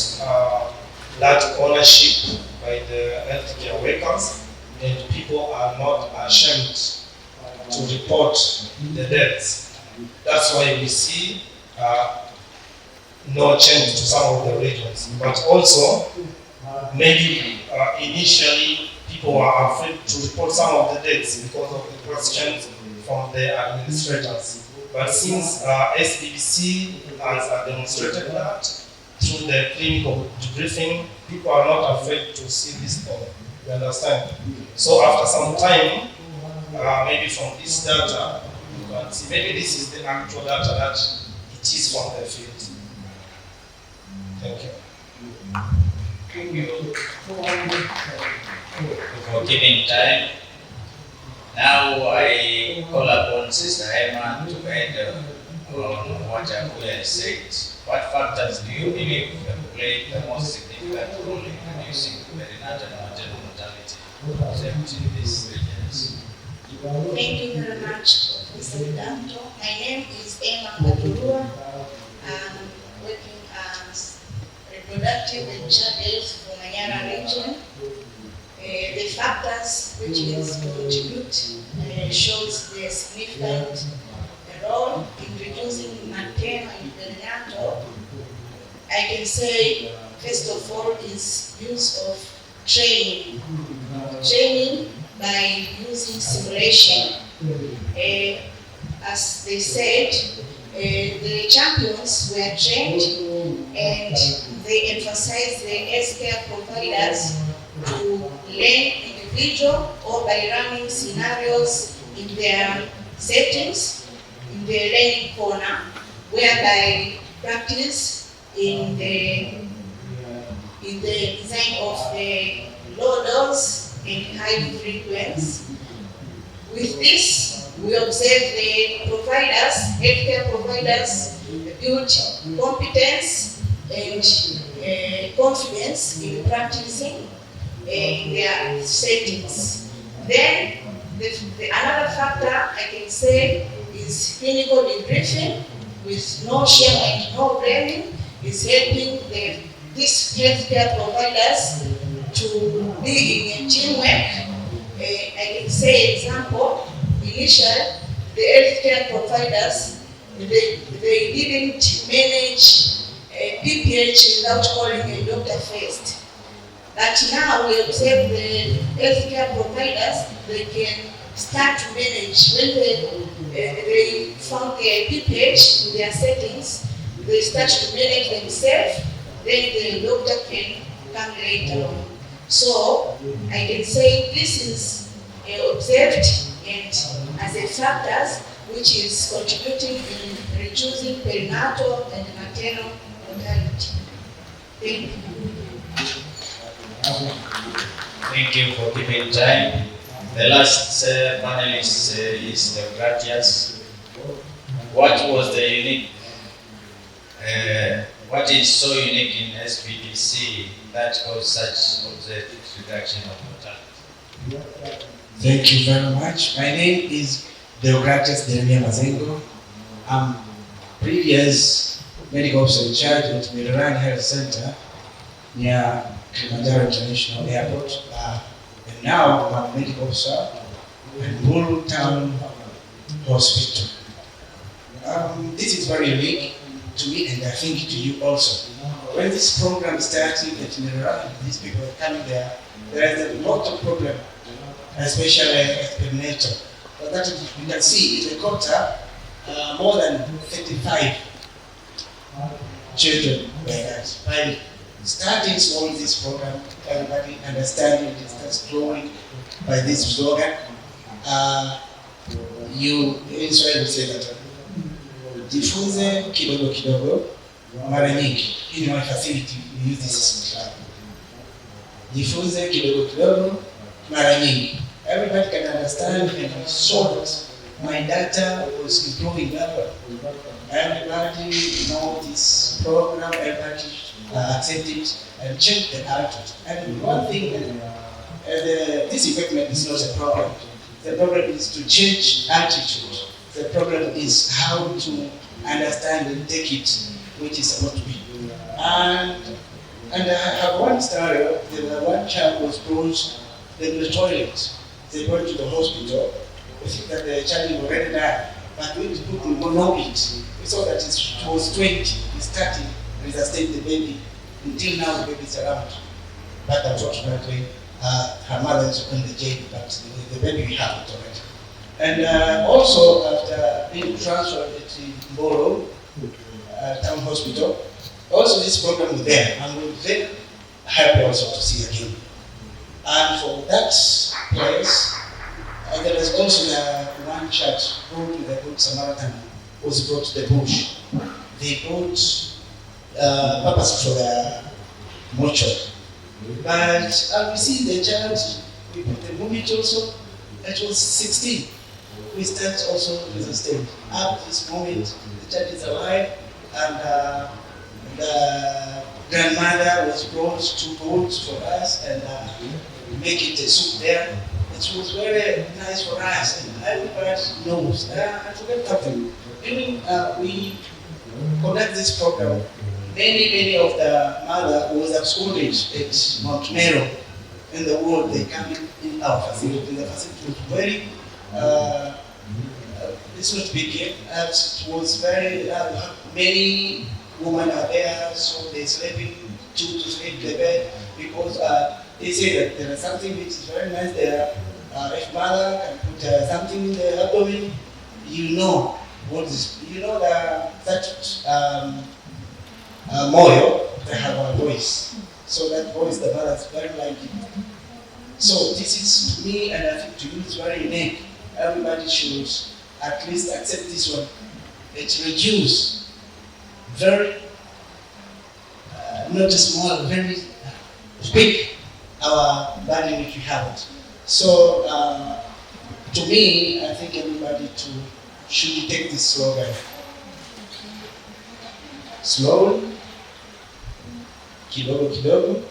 that ownership by the healthcare workers, and people are not ashamed to report the deaths. That's why we see no change to some of the regions. But also, maybe initially people were afraid to report some of the deaths because of the questions from the administrators. But since SBBC has demonstrated that through the clinical debriefing, people are not afraid to see this thing. You understand? So after some time, maybe from this data, you can see maybe this is the actual data that it is from the field. Thank you. Thank you for giving time. Now I call upon Sister Emma to add on what Akuya has said. What factors do you believe have played the most significant role in reducing perinatal and maternal mortality observed in these regions? Thank you very much, Professor Danto. My name is Emma Kadurua. I'm working as reproductive and child health for Manyara region. The factors which is contribute shows the significant role in reducing maternal and perinatal. I can say, first of all, is use of training. Training by using simulation. As they said, the champions were trained and they emphasized the healthcare providers to learn individual or by running scenarios in their settings, in the learning corner, whereby practice in the design of the low dose and high frequency. With this, we observe the providers, healthcare providers, build competence and confidence in practicing in their settings. Then, another factor I can say is clinical debriefing with no shame and no blaming is helping these healthcare providers to be in a teamwork. I can say example, initially the healthcare providers, they didn't manage PPH without calling a doctor first. But now we observe the healthcare providers, they can start to manage. When they found their PPH in their settings, they start to manage themselves, then the doctor can come later on. So I can say this is observed and as a factors which is contributing in reducing perinatal and maternal mortality. Thank you. Thank you for giving time. The last panelist is Deogratias. What was the unique? What is so unique in SBDC that caused such observed reduction of mortality? Thank you very much. My name is Deogratias Mazengo. I'm previous medical officer in charge at Lutheran Health Center near Kilimanjaro International Airport. And now I'm a medical officer at Bull Town Hospital. This is very unique to me and I think to you also. When this program started at Lutheran, these people are coming there, there is a lot of problem, especially at perinatal. But that you can see in the quarter, more than 35 children were that. Starting small this program, everybody understanding it starts growing by this slogan. You Israel say that jifunze kidogo kidogo mara nyingi. In my facility we use this club. Jifunze kidogo kidogo mara nyingi. Everybody can understand and saw that my data was improving well. Everybody know this program, everybody accept it and change the attitude. And one thing, this equipment is not a problem. The problem is to change attitude. The problem is how to understand and take it, which is supposed to be. And I have one story. One child was brought in the toilet. They went to the hospital. We think that the child already died, but we put the monoid. We saw that it was 20. It started resuscitate the baby. Until now, the baby is around. But unfortunately, her mother is in the jail, but the baby we have it already. And also, after being transferred to Mboro Town Hospital, also this program was there, and we were very happy also to see again. And for that place, there was also one church brought to the Good Samaritan, was brought to the bush. They brought purpose for the mortuary. But we see the church, we put the movie also, it was 16. We start also with the stage. Up to this moment, the church is alive, and the grandmother was brought 2 goats for us, and make it a soup there. It was very nice for us, and everybody knows. I forgot something. During we conduct this program, many of the mother who was absconded at Mount Mero in the world, they come in our facility. The facility was very, it's not big yet. It was very, many women are there, so they sleeping 2 to 3 in the bed, because they say that there is something which is very nice there. If mother can put something in the abdomen, you know what is, you know that moil, they have a voice. So that voice, the mother is very like it. So this is, to me, and I think to you, it's very unique. Everybody should at least accept this one. It reduces very, not just small, very big, our burden which we have it. So to me, I think everybody should take this slogan. Slowly, kidogo kidogo,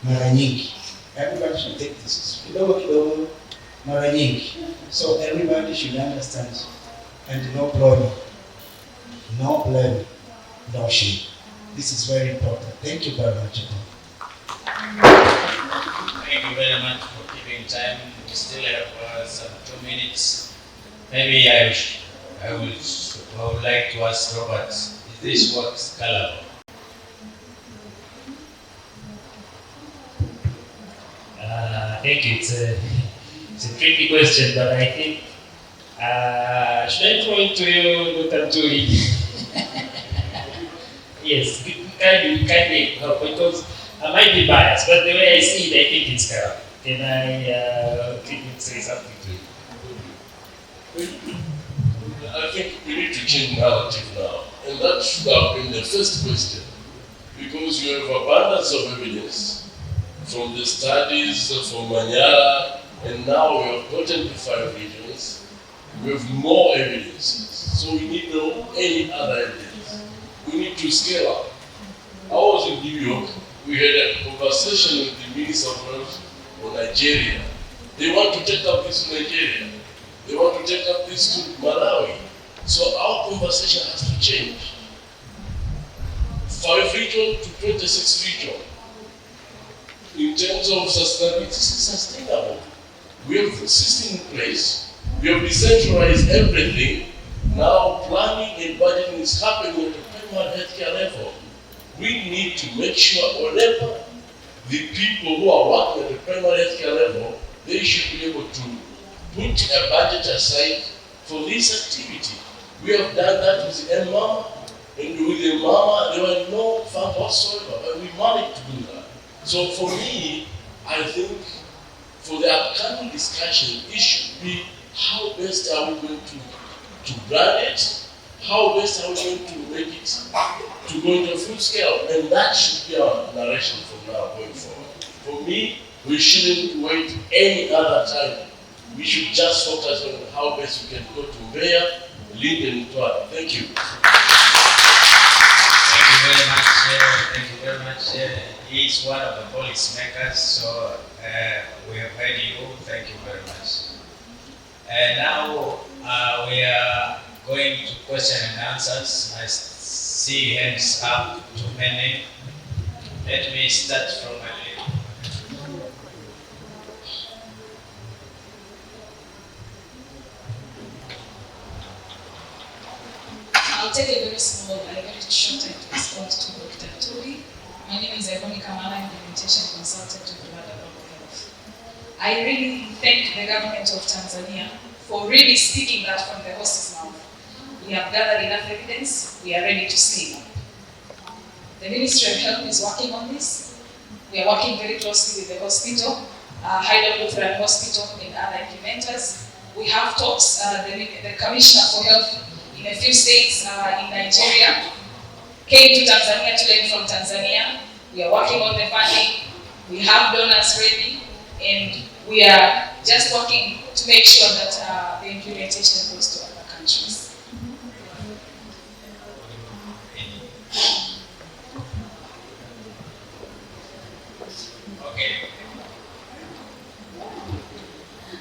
mara nyingi. Everybody should take this. Kidogo kidogo, mara nyingi. So everybody should understand. And no blame, no shame. This is very important. Thank you very much. Thank you very much for keeping time. We still have some 2 minutes. Maybe I would like to ask Robert, is this work scalable? Thank you. It's a tricky question, but I think should I throw it to you, Dr. Tui? Yes, kindly help, because I might be biased, but the way I see it, I think it's correct. Can I say something to you? I think we need to change narrative now, and that should have been the first question, because you have abundance of evidence from the studies from Manyara, and now we have gotten to 5 regions. We have more evidences, so we need no any other evidence. We need to scale up. I was in New York. We had a conversation with the Minister of Health of Nigeria. They want to take up this to Nigeria. They want to take up this to Malawi. So our conversation has to change. 5 region to 26 region. In terms of sustainability, it's sustainable. We have the system in place. We have decentralized everything. Now planning and budgeting is happening at the primary healthcare level. We need to make sure whenever the people who are working at the primary healthcare level, they should be able to put a budget aside for this activity. We have done that with the mama, and with the mama, there were no funds whatsoever, but we managed to do that. So for me, I think for the upcoming discussion, it should be how best are we going to brand it, how best are we going to make it to go into full scale, and that should be our narration from now going forward. For me, we shouldn't wait any other time. We should just focus on how best we can go to Mbeya, Linden, and Twala. Thank you. Thank you very much. Thank you very much. He is one of the policy makers, so we have heard you. Thank you very much. Now we are going to question and answers. I see hands up too many. Let me start from my left. I'll take a very small and a very short time to spot to Dr. Toby. My name is Haydom, implementation consultant with the Mother Global Health. I really thank the government of Tanzania for really speaking that from the horse's mouth. We have gathered enough evidence, we are ready to scale up. The Ministry of Health is working on this. We are working very closely with the hospital, Haydom Lutheran Hospital and other implementers. We have talks, the Commissioner for Health in a few states in Nigeria came to Tanzania to learn from Tanzania. We are working on the funding. We have donors ready, and we are just working to make sure that the implementation goes to other countries. Okay.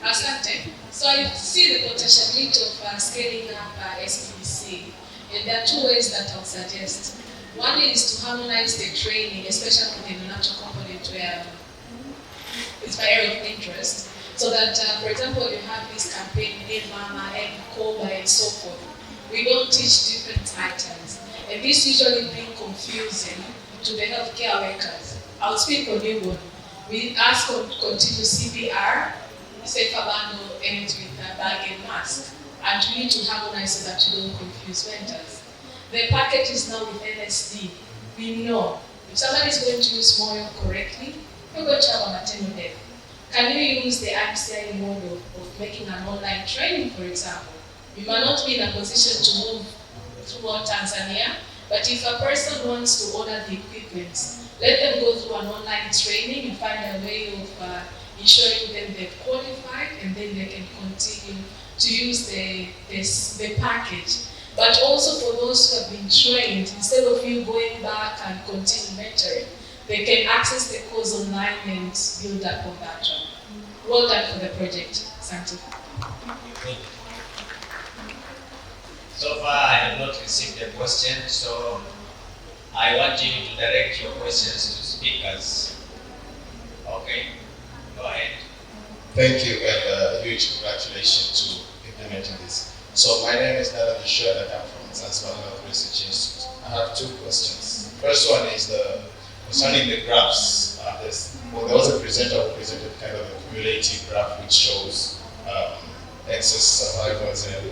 Asante. So I see the potentiality of scaling up SPC, and there are two ways that I'll suggest. One is to harmonize the training, especially with the neonatal component where it's my area of interest, so that, for example, you have this campaign, Name Mama, and Koba, and so forth. We don't teach different items, and this usually brings confusing to the healthcare workers. I'll speak for newborn. We ask for continuous CPR, safer bundle, and with a bag and mask, and we need to harmonize so that you don't confuse vendors. The package is now with NSD. We know if somebody is going to use Moyo correctly, you're going to have a maternal death. Can you use the IMCI model of making an online training, for example? You might not be in a position to move throughout Tanzania, but if a person wants to order the equipment, let them go through an online training and find a way of ensuring them they've qualified, and then they can continue to use the package. But also for those who have been trained, instead of you going back and continue mentoring, they can access the course online and build up on that one. Well done for the project, Santi. So far, I have not received a question, so I want you to direct your questions to speakers. Okay, go ahead. Thank you, and huge congratulations to implementing this. So my name is Nala Bishwa, and I come from Zanzibar Health Research Institute. I have two questions. First one is concerning the graphs. There was a presenter who presented kind of a cumulative graph which shows excess survivors and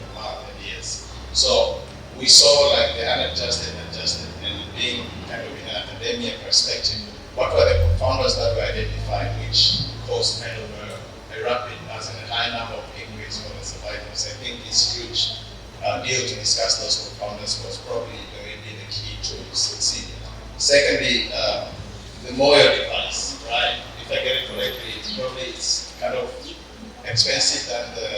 years. So we saw like the unadjusted and adjusted, and being kind of in an academia perspective, what were the confounders that were identified which caused kind of a rapid, as in a high number of increase for the survivors? I think it's huge deal to discuss those confounders was probably going to be the key to succeed. Secondly, the Moyo device, right? If I get it correctly, it's kind of expensive than the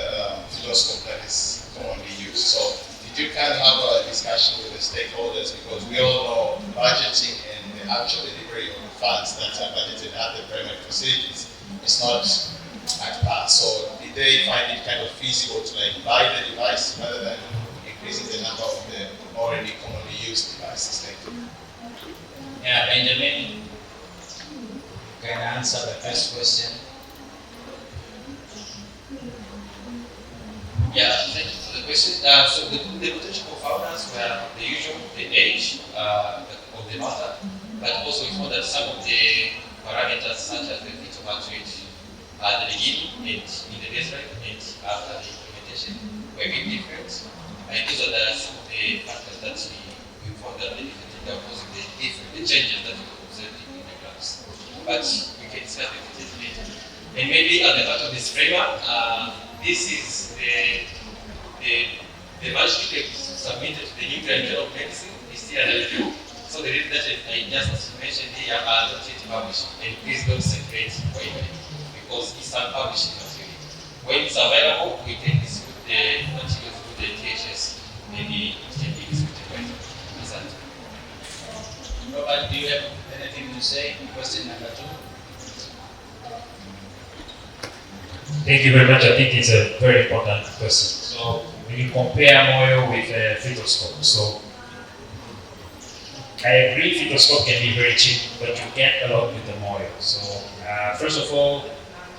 fluoroscope that is commonly used. So did you kind of have a discussion with the stakeholders, because we all know budgeting and the actual delivery of the funds that are budgeted at the primary facilities is not at par. So did they find it kind of feasible to like buy the device rather than increasing the number of the already commonly used devices? Thank you. Yeah, Benjamin, can I answer the first question? Yeah, thank you for the question. So the potential confounders were the usual, the age of the mother, but also we found that some of the parameters such as the fetal maturity at the beginning and in the baseline and after the implementation were a bit different. And these are some of the factors that we found that they are causing the changes that we observed in the graphs. But we can discuss the details later. And maybe at the back of this framework, this is the manuscript submitted to the Nuclear Journal of Medicine is still under review. So the data that I just mentioned here are not yet published, and please don't circulate for anybody, because it's unpublished material. When it's available, we can distribute the material through the THS, maybe it can be distributed by the Robert, do you have anything to say? Question number 2. Thank you very much. I think it's a very important question. So when you compare Moyo with fetal scope, so I agree fetal scope can be very cheap, but you get a lot with the Moyo. So first of all,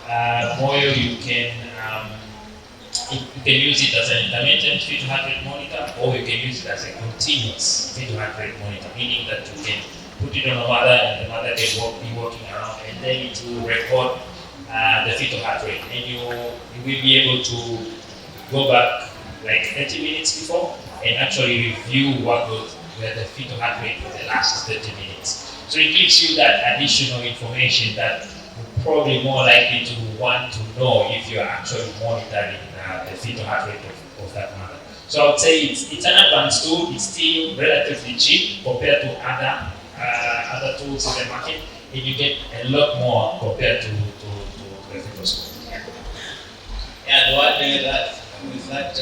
Moyo you can You can use it as an intermittent fetal heart rate monitor, or you can use it as a continuous fetal heart rate monitor, meaning that you can put it on a mother and the mother can be walking around, and then it will record the fetal heart rate, and you will be able to go back like 30 minutes before and actually review what was the fetal heart rate for the last 30 minutes. So it gives you that additional information that you're probably more likely to want to know if you are actually monitoring the fetal heart rate of that mother. So I would say it's an advanced tool. It's still relatively cheap compared to other tools in the market, and you get a lot more compared to the fetal score. Yeah, to add that, with that,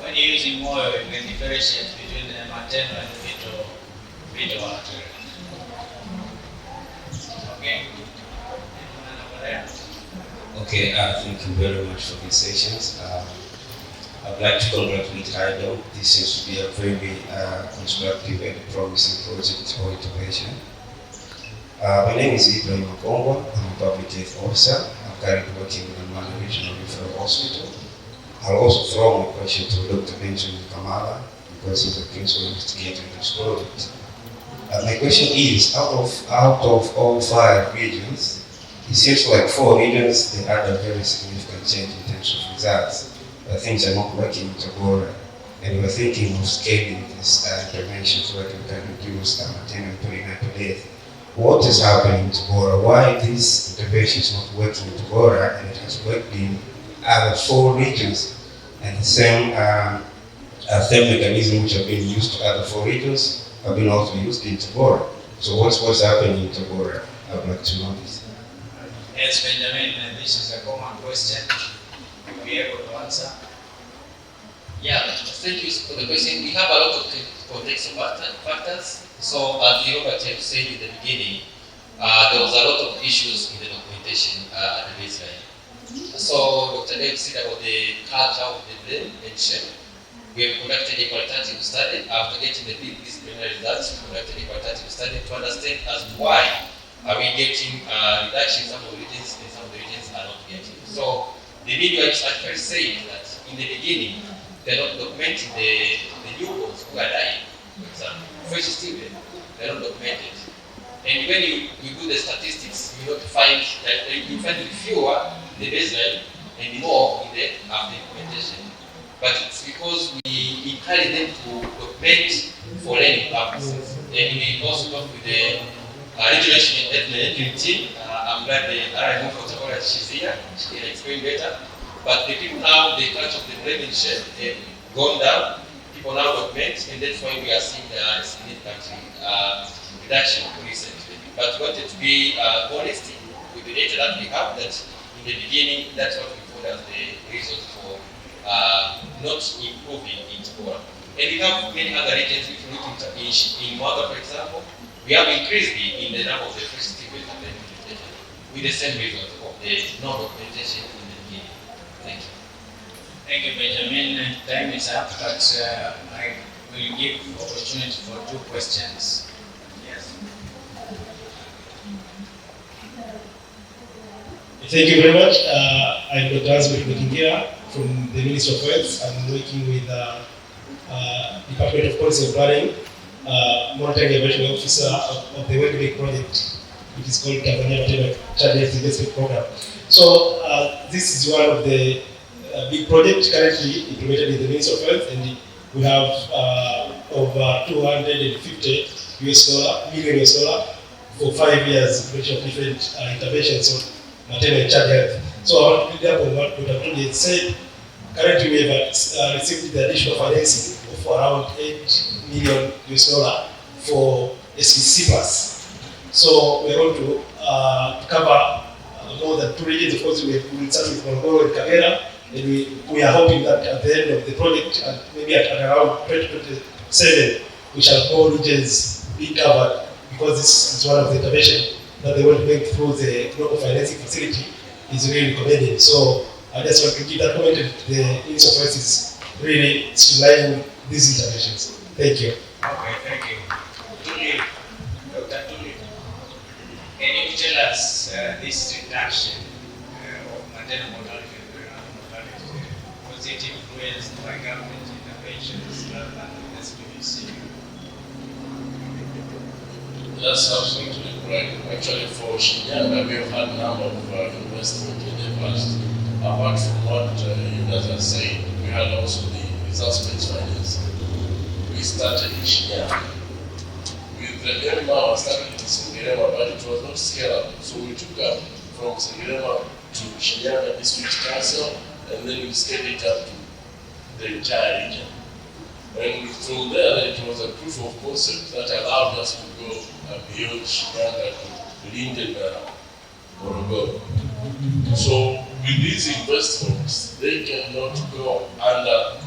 when you're using oil, you can differentiate between the maternal and fetal heart rate. Okay. Okay, thank you very much for these sessions. I'd like to congratulate Haydom. This seems to be a very constructive and promising project or innovation. My name is Ibrahim Akongwa. I'm a public health officer. I'm currently working in the Manu Regional Referral Hospital. I'll also throw my question to Dr. Benjamin Kamala because he's the principal investigator in this project. My question is, out of all 5 regions, it seems like 4 regions, they had a very significant change in terms of results. Things are not working in Tabora, and we're thinking of scaling this intervention so that we can reduce maternal and perinatal death. What is happening in Tabora? Why this intervention is not working in Tabora and it has worked in other 4 regions? And the same mechanism which have been used to other 4 regions have been also used in Tabora. So what's happening in Tabora? I would like to know this. Yes, Benjamin, this is a common question. You'll be able to answer. Yeah, thank you for the question. We have a lot of contextual factors. So as Robert said in the beginning, there was a lot of issues in the documentation at the baseline. So Dr. Dave said about the culture of the blame and shame. We have conducted a qualitative study. After getting the preliminary results, we conducted a qualitative study to understand as to why are we getting reduction in some of the regions and some of the regions are not getting. So the midwives actually saying that in the beginning, they're not documenting the newborns who are dying. For example, fresh children, they're not documented. And when you do the statistics, you find that you find fewer in the baseline and more in the after implementation. But it's because we encourage them to document for learning purposes. And we also talk with the regional ethnic team. I'm glad the RMO for Tabora, she's here. She can explain better. But the people now, the culture of the blame and shame, they've gone down. People now document, and that's why we are seeing a significant reduction recently. But we wanted to be honest with the data that we have, that in the beginning, that's what we thought as the reason for not improving in Tabora. And we have many other regions. If you look in Mwaga, for example, we have increased in the number of the first students and the implementation with the same reason of the non-documentation in the beginning. Thank you. Thank you, Benjamin. Time is up, but I will give opportunity for 2 questions. Yes. Thank you very much. I'm Dr. Asbeth Mekingira from the Ministry of Health. I'm working with Department of Policy and Planning, monitoring evaluation officer of the Wellbeing Project, which is called Tanzania Maternal Child Health Investment Program. So this is one of the big projects currently implemented in the Ministry of Health, and we have over $250 million for 5 years of different interventions on maternal and child health. So I want to pick up on what Dr. Tony said. Currently, we have received the additional financing of around $8 million for SPC Plus. So we are going to cover more than 2 regions. Of course, we will start with Morogoro and Kagera, and we are hoping that at the end of the project, and maybe at around 2027, we shall have more regions being covered, because this is one of the interventions that they want to make through the global financing facility is really recommended. So I just want to give that comment that the Ministry of Health is really streamlining these interventions. Thank you. Okay, thank you. Tuli, Dr. Tuli, can you tell us this reduction of maternal mortality and perinatal mortality, was it influenced by government interventions rather than the SPVC? That's absolutely right. Actually, for Shinyanga, we have had a number of investment in the past. Apart from what you guys are saying, we had also the results-based finance. We started in Shinyanga. With the MMR started in Sengerema, but it was not scalable. So we took up from Sengerema to Shinyanga District Council, and then we scaled it up to the entire region. And from there, it was a proof of concept that allowed us to go beyond Shinyanga to Linden and Morogoro. So with these investments, they cannot go under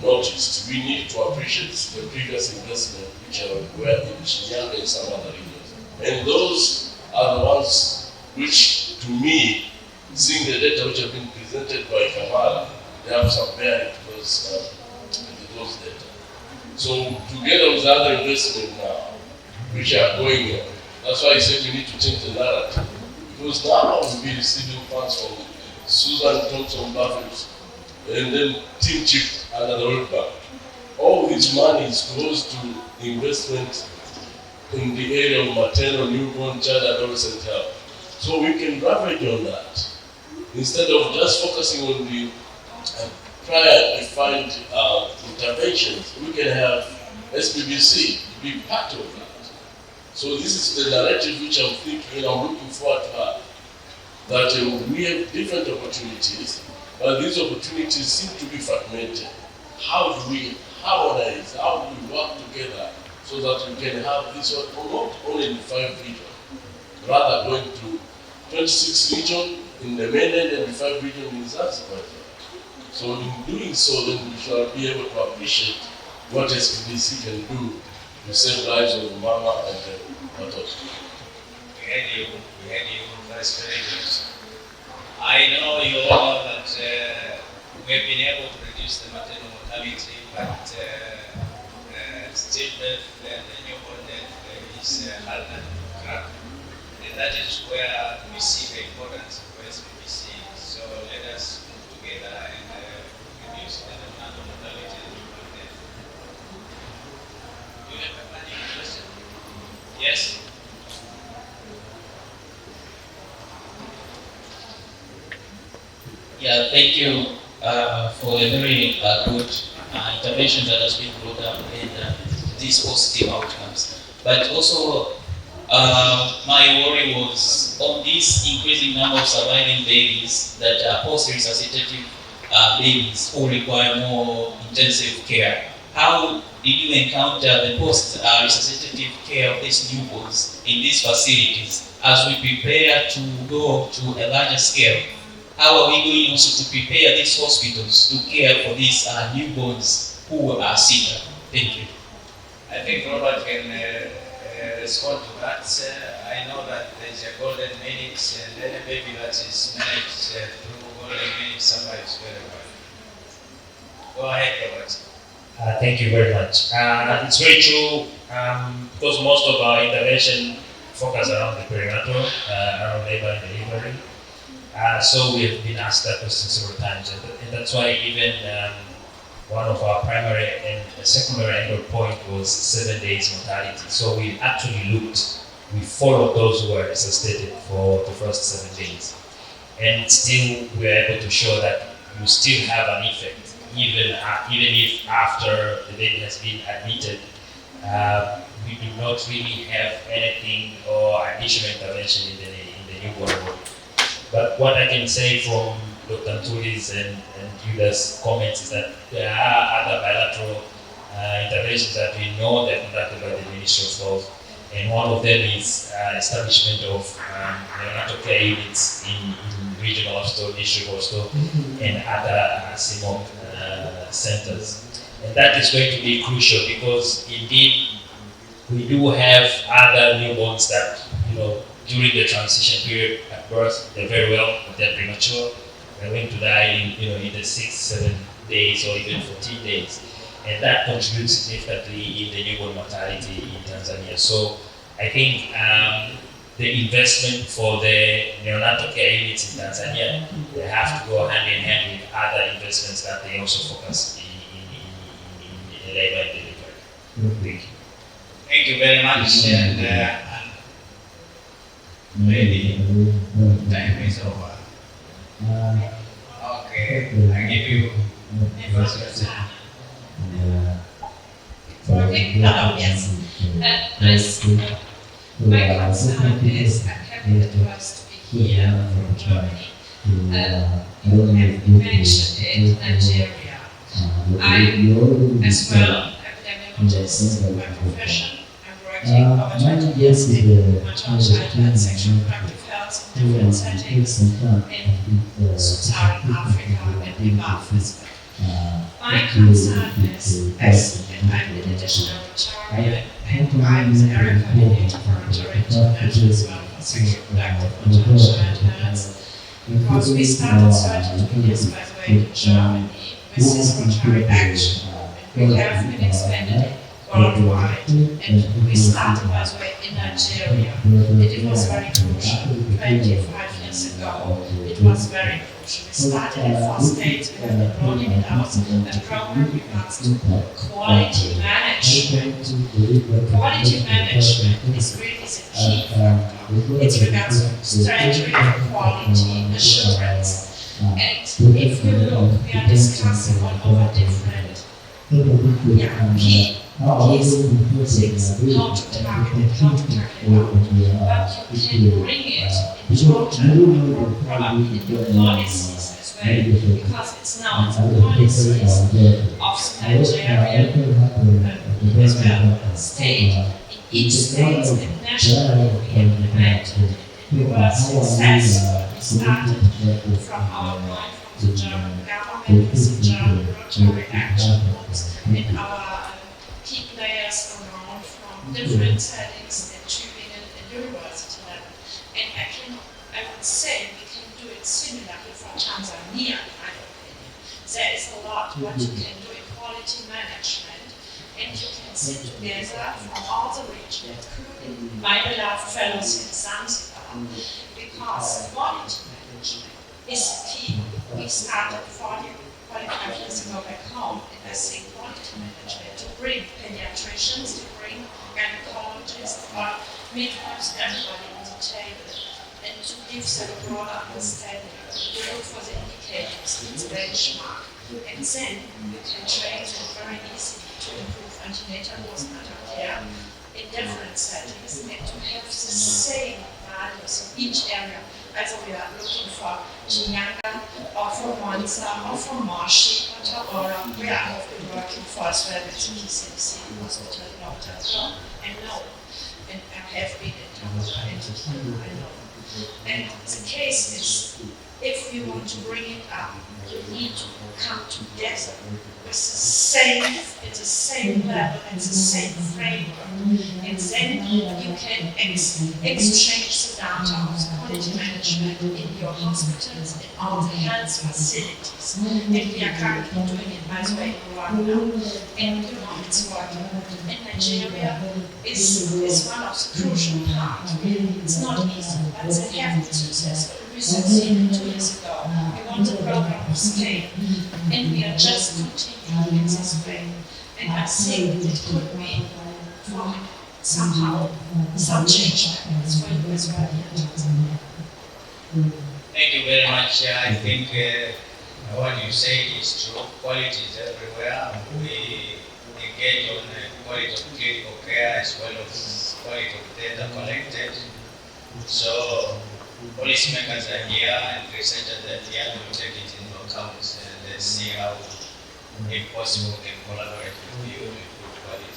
noticed. We need to appreciate the previous investment which were in Shinyanga and some other regions. And those are the ones which, to me, seeing the data which have been presented by Kamala, they have some bearing to those data. So together with other investment now, which are going on, that's why I said we need to change the narrative. Because now we'll be receiving funds from Susan Thompson Buffett and then Team Chief under the World Bank. All this money goes to investment in the area of maternal, newborn, child, adolescent health. So we can leverage on that. Instead of just focusing on the prior defined interventions, we can have SPVC be part of that. So this is the narrative which I'm thinking and I'm looking forward to have. That we have different opportunities, but these opportunities seem to be fragmented. How do we harmonize? How do we work together so that we can have this one, not only in 5 regions, rather going to 26 regions in the mainland and 5 regions in Zanzibar. So in doing so, then we shall be able to appreciate what SPVC can do to save lives of mama and daughters. We had you, Vice President. I know you all know that we've been able to reduce the maternal mortality, but stillbirth and newborn death is harder to crack. And that is where we see the importance of SPVC. So let us put together and reduce the maternal mortality and newborn death. Do you have a burning question? Yes? Yeah, thank you for a very good intervention that has been brought up and these positive outcomes. But also, my worry was on this increasing number of surviving babies that are post-resuscitative babies who require more intensive care. How did you encounter the post-resuscitative care of these newborns in these facilities as we prepare to go to a larger scale? How are we going also to prepare these hospitals to care for these newborns who are sick? Thank you. I think Robert can respond to that. I know that there is a golden minute, and any baby that is managed through golden minute survives very well. Go ahead, Robert. Thank you very much. It's very true because most of our intervention focus around the perinatal, around labor and delivery. So we have been asked that question several times, and that's why even one of our primary and secondary angle point was 7 days mortality. So we actually we followed those who were resuscitated for the first 7 days. And still we were able to show that you still have an effect, even if after the baby has been admitted, we do not really have anything or additional intervention in the newborn world. But what I can say from Dr. Ntuli's and Yuda's comments is that there are other bilateral interventions that we know that are conducted by the Ministry of Health. And one of them is establishment of neonatal care units in regional hospital, district hospital, and other CMOC centers. And that is going to be crucial because indeed we do have other newborns that, during the transition period at birth, they're very well, but they're premature. They're going to die in the 6, 7 days or even 14 days. And that contributes significantly in the newborn mortality in Tanzania. So I think the investment for the neonatal care units in Tanzania, they have to go hand in hand with other investments that they also focus in labor and delivery. Thank you. Thank you very much. And lady, time is over. Okay, I give you the first question. Yes. My concern is, I'm happy that was to be here from Germany. You have mentioned it, Nigeria. I'm as well epidemiologist by profession. I'm working over 20 years in maternal child and sexual reproductive health in different settings in Sub-Saharan Africa and in Gulf as well. My concern is, as I'm an additional retired, and I'm the area coordinator for Rotary International as well for sexual reproductive maternal child health, because we started 32 years, by the way, in Germany with this Rotary action, and we have been expanded worldwide, and we started, by the way, in Nigeria, and it was very crucial. 25 years ago, it was very crucial. We started in 4 states, we have been rolling it out, a program regards to quality management. Quality management is really the key factor. It's regards to statutory quality assurance. And if you look, we are discussing all over different key things, how to target it, how to tackle it out. But you can bring it in total, probably in your policies as well, because it's now the policies of Nigeria as well, state. In each state and nationally we implemented. We were successful. We started from our point from the German government with the German Rotary action groups and our key players around from different settings at Tübingen and university level. And I would say we can do it similarly for Tanzania, in my opinion. There is a lot what you can do in quality management, and you can sit together from all the region, including my beloved fellows in Zanzibar, because quality management is key. We started 45 years ago back home, and I think quality management to bring pediatricians, to bring gynecologists, or midwives, everybody on the table, and to give them a broader understanding. You look for the indicators, it's benchmark, and then you can train them very easily to improve antenatal postnatal care in different settings and to have the same values in each area. Also we are looking for Chinyanga, or for Monza, or for Marshi, or Tabora, where I have been working for as well with the KCMC hospital in North and know, and I have been in Tabora and I know. And the case is, if you want to bring it up, you need to come together with the same level and the same framework. And then you can exchange the data of the quality management in your hospitals, in all the health facilities. And we are currently doing it, by the way, in Rwanda. And you know, it's working. And Nigeria is one of the crucial parts. It's not easy, but they have been successful. We succeeded 2 years ago. We want a program of scale, and we are just continuing in this way. And I think it could be somehow some change as well here in Tanzania. Thank you very much. I think what you said is true. Quality is everywhere. We engage on quality of clinical care as well as quality of data collected. So policymakers are here and researchers are here to take it into account and see how, if possible, we can collaborate with you to improve quality.